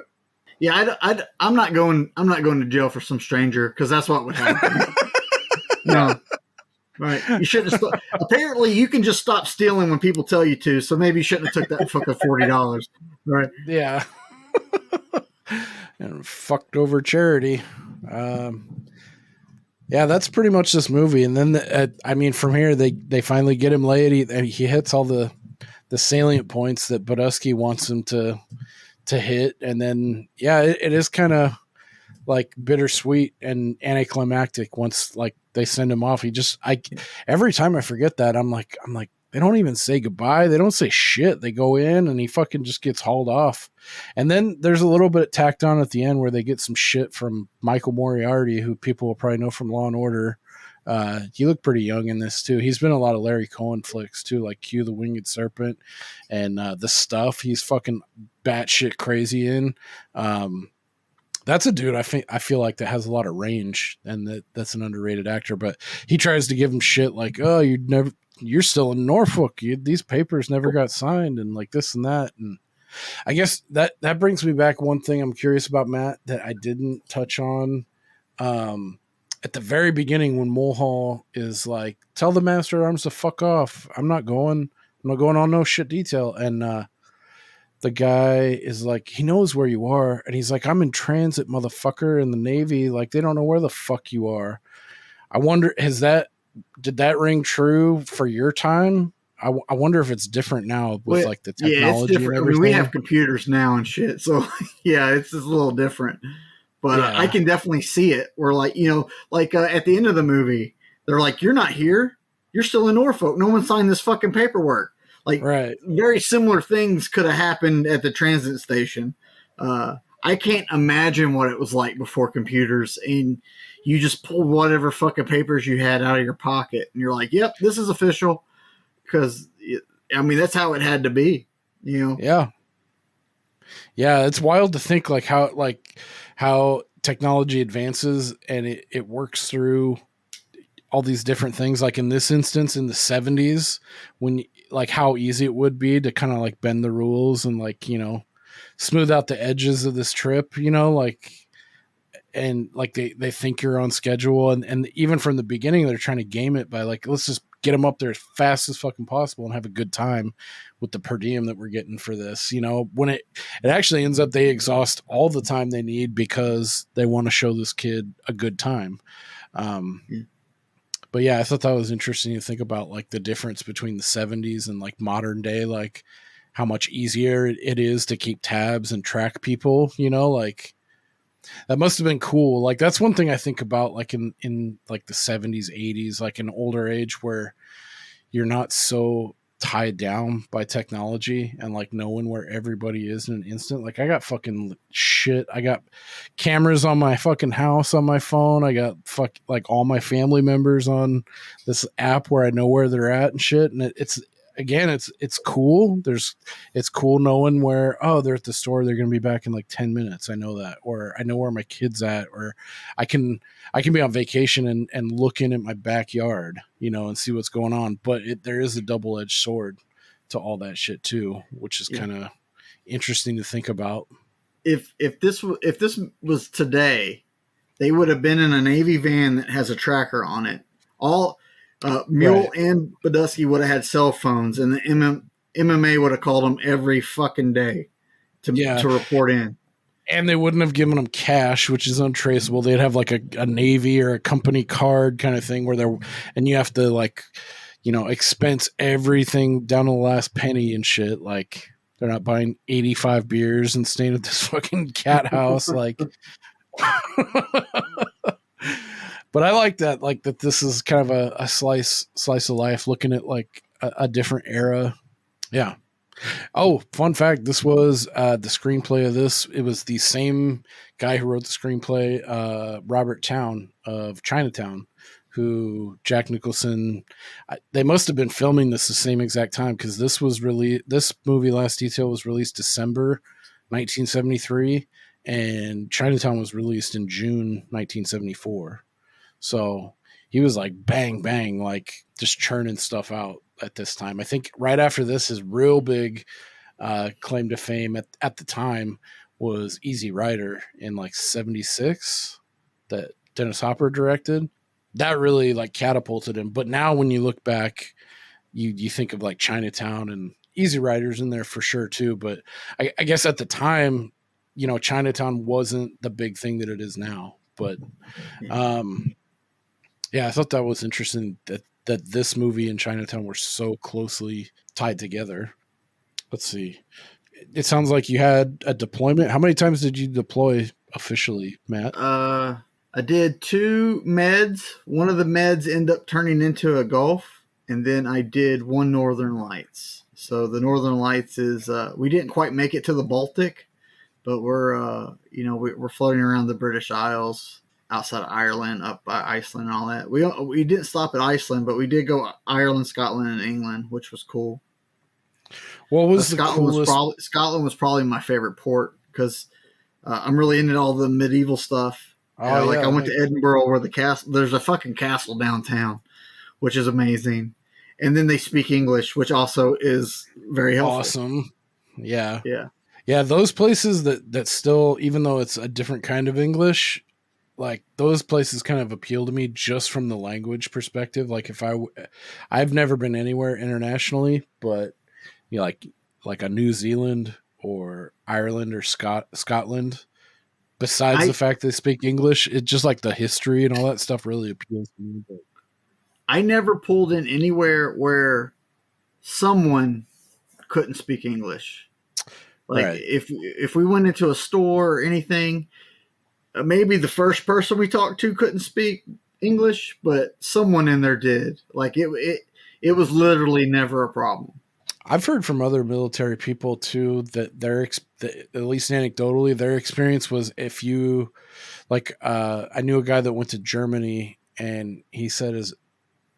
yeah, I'm not going to jail for some stranger, because that's what would happen. No. Right. You shouldn't have apparently you can just stop stealing when people tell you to, so maybe you shouldn't have took that fucking $40. Right. Yeah. And fucked over charity. Yeah, that's pretty much this movie. And then, I mean, from here, they finally get him laid. He hits all the salient points that Bodusky wants him to hit. And then, yeah, it is kind of like bittersweet and anticlimactic once like they send him off. Every time I forget that, I'm like, they don't even say goodbye. They don't say shit. They go in and he fucking just gets hauled off. And then there's a little bit tacked on at the end where they get some shit from Michael Moriarty, who people will probably know from Law and Order. He looked pretty young in this too. He's been in a lot of Larry Cohen flicks too, like Q the Winged Serpent and The Stuff. He's fucking batshit crazy in. That's a dude I feel like that has a lot of range, and that's an underrated actor. But he tries to give him shit like, "Oh, you're still in Norfolk. These papers never got signed," and like this and that. And I guess that brings me back one thing I'm curious about, Matt, that I didn't touch on. At the very beginning, when Mulhall is like, "Tell the Master at Arms to fuck off. I'm not going on no shit detail," and the guy is like, he knows where you are. And he's like, "I'm in transit, motherfucker, in the Navy. Like, they don't know where the fuck you are." I wonder, did that ring true for your time? I wonder if it's different now with like the technology. Yeah, it's different. And I mean, we have computers now and shit. So yeah, it's just a little different, but Yeah. I can definitely see it. Where like, at the end of the movie, they're like, "You're not here. You're still in Norfolk. No one signed this fucking paperwork." Like, right. Very similar things could have happened at the transit station. I can't imagine what it was like before computers, and you just pulled whatever fucking papers you had out of your pocket, and you're like, "Yep, this is official." Because, I mean, that's how it had to be, Yeah. Yeah, it's wild to think how technology advances and it works through all these different things. Like in this instance, in the 70s, when like how easy it would be to kind of like bend the rules and like, smooth out the edges of this trip, and like they think you're on schedule. And even from the beginning, they're trying to game it by like, let's just get them up there as fast as fucking possible and have a good time with the per diem that we're getting for this. When it actually ends up, they exhaust all the time they need because they want to show this kid a good time. But yeah, I thought that was interesting to think about like the difference between the 70s and like modern day, like how much easier it is to keep tabs and track people, like that must have been cool. Like that's one thing I think about like in like the 70s, 80s, like an older age where you're not so tied down by technology and like knowing where everybody is in an instant. Like I got fucking shit. I got cameras on my fucking house on my phone. I got like all my family members on this app where I know where they're at and shit. And it's cool. It's cool knowing where, they're at the store. They're going to be back in like 10 minutes. I know that, or I know where my kid's at, or I can be on vacation and look in at my backyard, and see what's going on. But there is a double-edged sword to all that shit too, which is kind of interesting to think about. If this was today, they would have been in a Navy van that has a tracker on it. Mule Right. and Bodusky would have had cell phones, and the MMA would have called them every fucking day to report in. And they wouldn't have given them cash, which is untraceable. They'd have like a Navy or a company card kind of thing and you have to like, expense everything down to the last penny and shit. Like they're not buying 85 beers and staying at this fucking cat house. Like, but I like that this is kind of a slice of life, looking at like a different era. Yeah. Oh, fun fact. This was the screenplay of this. It was the same guy who wrote the screenplay, Robert Towne of Chinatown, who Jack Nicholson, they must have been filming this the same exact time. Cause this movie Last Detail was released December 1973 and Chinatown was released in June 1974. So he was like bang, bang, like just churning stuff out at this time. I think right after this, his real big claim to fame at the time was Easy Rider in like 76 that Dennis Hopper directed. that really like catapulted him. But now when you look back, you think of like Chinatown and Easy Riders in there for sure too. But I guess at the time, you know, Chinatown wasn't the big thing that it is now. But yeah, I thought that was interesting that this movie and Chinatown were so closely tied together. Let's see. It sounds like you had a deployment. How many times did you deploy officially, Matt? I did 2 meds. One of the meds ended up turning into a Gulf, and then I did 1 Northern Lights. So the Northern Lights is we didn't quite make it to the Baltic, but we're we're floating around the British Isles, outside of Ireland, up by Iceland and all that. We didn't stop at Iceland, but we did go Ireland, Scotland, and England, which was cool. What was the coolest? Scotland was probably my favorite port because I'm really into all the medieval stuff. I went to Edinburgh where the castle. There's a fucking castle downtown, which is amazing, and then they speak English, which also is very helpful. Awesome. Yeah. Yeah. Those places that still, even though it's a different kind of English, like those places kind of appeal to me just from the language perspective. Like if I've never been anywhere internationally, but you know, like a New Zealand or Ireland or Scotland, besides the fact they speak English, it just like the history and all that stuff really appeals to me. But I never pulled in anywhere where someone couldn't speak English. Like right. if we went into a store or anything, maybe the first person we talked to couldn't speak English, but someone in there did. Like it was literally never a problem. I've heard from other military people too that at least anecdotally, their experience was if you like, I knew a guy that went to Germany and he said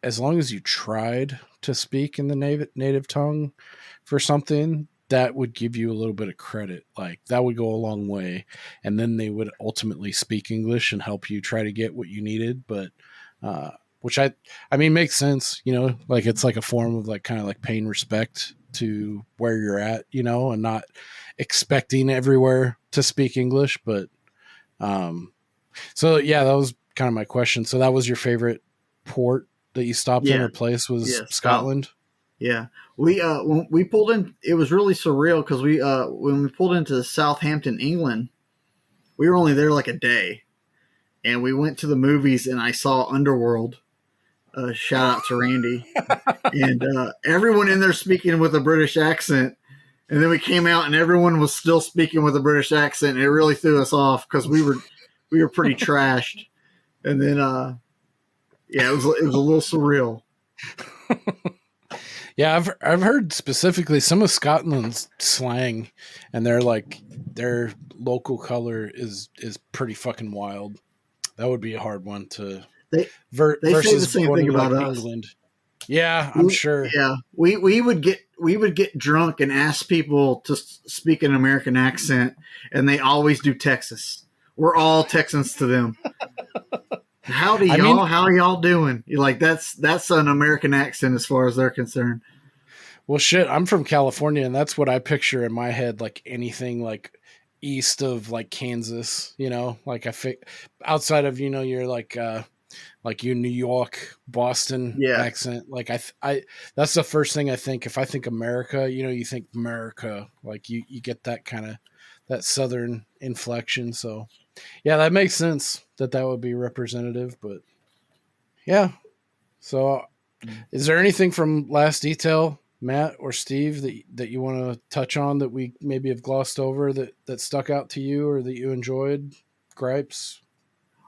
as long as you tried to speak in the native tongue for something, that would give you a little bit of credit. Like that would go a long way. And then they would ultimately speak English and help you try to get what you needed. But, which I mean, makes sense, you know, like it's like a form of like kind of like paying respect to where you're at, you know, and not expecting everywhere to speak English. But, so yeah, that was kind of my question. So that was your favorite port that you stopped in or place was Scotland? Yeah. When we pulled in, it was really surreal because when we pulled into Southampton, England, we were only there like a day, and we went to the movies and I saw Underworld. Shout out to Randy. And everyone in there speaking with a British accent. And then we came out and everyone was still speaking with a British accent. And it really threw us off because we were pretty trashed. And then, it was a little surreal. Yeah, I've heard specifically some of Scotland's slang, and their local color is pretty fucking wild. That would be a hard one to. They versus say the same thing about us. England. Yeah, I'm sure. Yeah, we would get drunk and ask people to speak an American accent, and they always do Texas. We're all Texans to them. Howdy, y'all. How are y'all doing? You're like, that's an American accent as far as they're concerned. Well, shit, I'm from California, and that's what I picture in my head, like anything like east of like Kansas, you know, like outside of, you know, you're like your New York, Boston accent. Like I that's the first thing I think. If I think America, you know, you think America, like you get that kind of that Southern inflection. So yeah, that makes sense that would be representative, but yeah. So is there anything from Last Detail, Matt or Steve, that you want to touch on that we maybe have glossed over that stuck out to you or that you enjoyed? Gripes?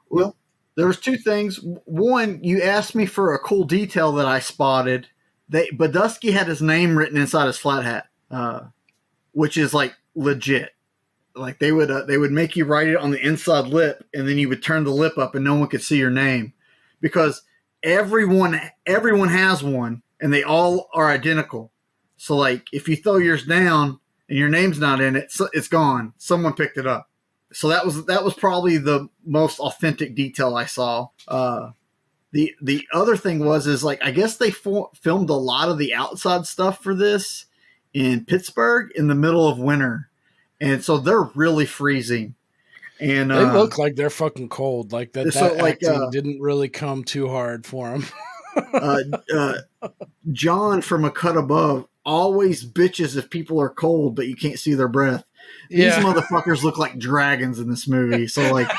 Well, there was 2 things. One, you asked me for a cool detail that I spotted. Badusky had his name written inside his flat hat, which is like legit. Like they would make you write it on the inside lip, and then you would turn the lip up, and no one could see your name, because everyone has one, and they all are identical. So like if you throw yours down and your name's not in it, it's gone. Someone picked it up. So that was probably the most authentic detail I saw. The other thing is like I guess they filmed a lot of the outside stuff for this in Pittsburgh in the middle of winter. And so they're really freezing. And they look like they're fucking cold. Like that, so, that acting didn't really come too hard for them. John from A Cut Above always bitches if people are cold, but you can't see their breath. These motherfuckers look like dragons in this movie. So like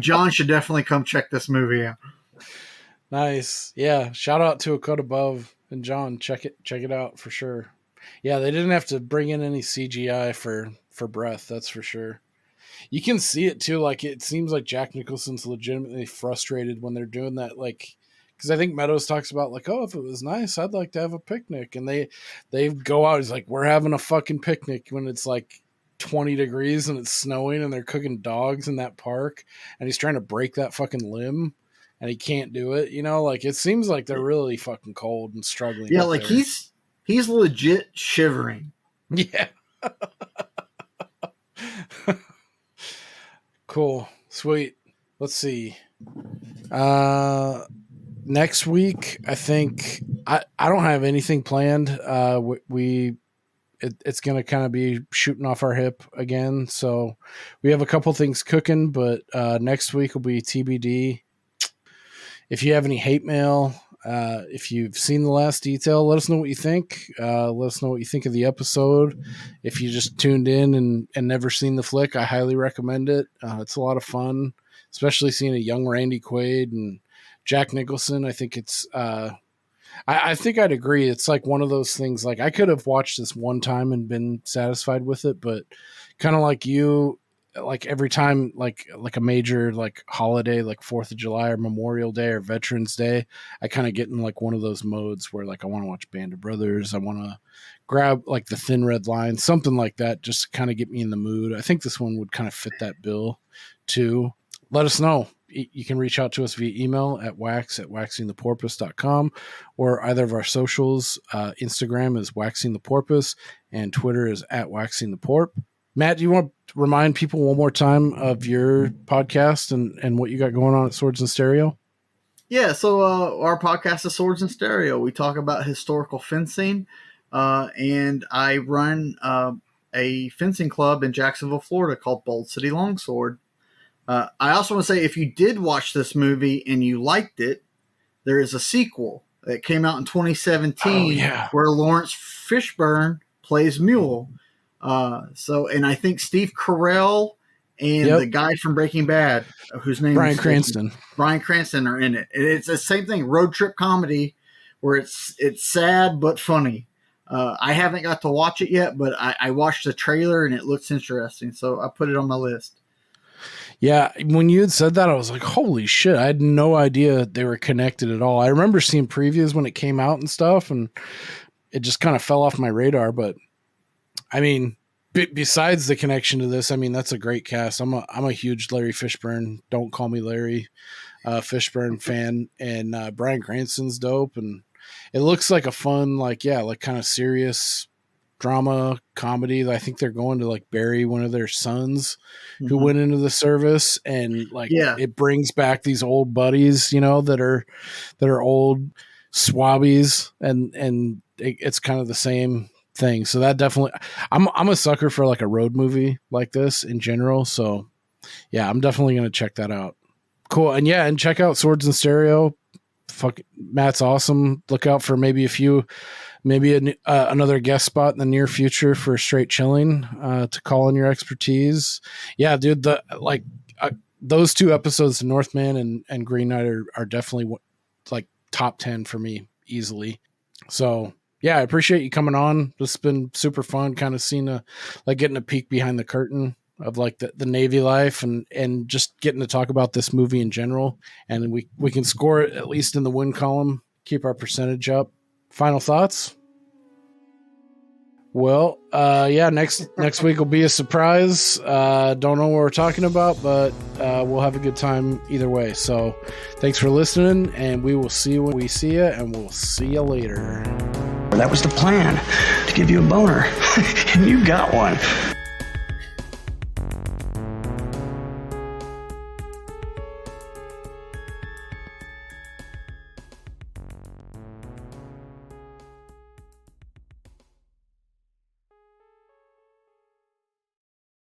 John should definitely come check this movie out. Nice. Yeah. Shout out to A Cut Above and John. Check it out for sure. Yeah. They didn't have to bring in any CGI for breath. That's for sure. You can see it too. Like it seems like Jack Nicholson's legitimately frustrated when they're doing that. Like, because I think Meadows talks about like, oh, if it was nice, I'd like to have a picnic. And they go out. He's like, we're having a fucking picnic when it's like 20 degrees and it's snowing and they're cooking dogs in that park. And he's trying to break that fucking limb and he can't do it. You know, like it seems like they're really fucking cold and struggling. Yeah, like there. He's legit shivering. Yeah. Cool. Sweet. Let's see. Next week, I think I don't have anything planned. It's going to kind of be shooting off our hip again. So we have a couple things cooking, but next week will be TBD. If you have any hate mail, if you've seen The Last Detail, let us know what you think. Let us know what you think of the episode. If you just tuned in and never seen the flick, I highly recommend it. It's a lot of fun, especially seeing a young Randy Quaid and Jack Nicholson. I think it's I think I'd agree. It's like one of those things, like I could have watched this one time and been satisfied with it, but kind of like you, like every time like a major like holiday like 4th of July or Memorial Day or Veterans Day, I kind of get in like one of those modes where like I want to watch Band of Brothers, I want to grab like The Thin Red Line, something like that, just to kind of get me in the mood. I think this one would kind of fit that bill too. Let us know. You can reach out to us via email at wax@waxingtheporpoise.com or either of our socials. Instagram is Waxing the Porpoise and Twitter is @waxingtheporp. Matt, do you want to remind people one more time of your podcast and what you got going on at Swords and Stereo? Yeah, so our podcast is Swords and Stereo. We talk about historical fencing, and I run a fencing club in Jacksonville, Florida called Bold City Longsword. I also want to say, if you did watch this movie and you liked it, there is a sequel that came out in 2017 where Lawrence Fishburne plays Mule. And I think Steve Carell and the guy from Breaking Bad, whose name Bryan is Cranston. Bryan Cranston are in it. And it's the same thing, road trip comedy, where it's sad but funny. I haven't got to watch it yet, but I watched the trailer and it looks interesting, so I put it on my list. Yeah, when you had said that, I was like, holy shit, I had no idea they were connected at all. I remember seeing previews when it came out and stuff, and it just kind of fell off my radar. But, I mean, besides the connection to this, I mean, that's a great cast. I'm a huge Larry Fishburne, Don't Call Me Larry, Fishburne fan, and Bryan Cranston's dope, and it looks like a fun, like kind of serious drama comedy. I think they're going to like bury one of their sons who went into the service, and it brings back these old buddies, you know, that are old swabbies, and it's kind of the same thing. So that definitely, I'm a sucker for like a road movie like this in general. So yeah, I'm definitely going to check that out. Cool. And check out Swords and Stereo. Fuck, Matt's awesome. Look out for maybe another guest spot in the near future for Straight Chilling to call in your expertise. Yeah, dude, those two episodes, Northman and Green Knight, are definitely like top 10 for me easily. So yeah, I appreciate you coming on. This has been super fun, kind of seeing getting a peek behind the curtain of like the Navy life and just getting to talk about this movie in general. And we can score it at least in the win column, keep our percentage up. Final thoughts? Well, next week will be a surprise. Don't know what we're talking about, but we'll have a good time either way. So thanks for listening, and we will see you when we see you, and we'll see you later. That was the plan, to give you a boner, and you got one.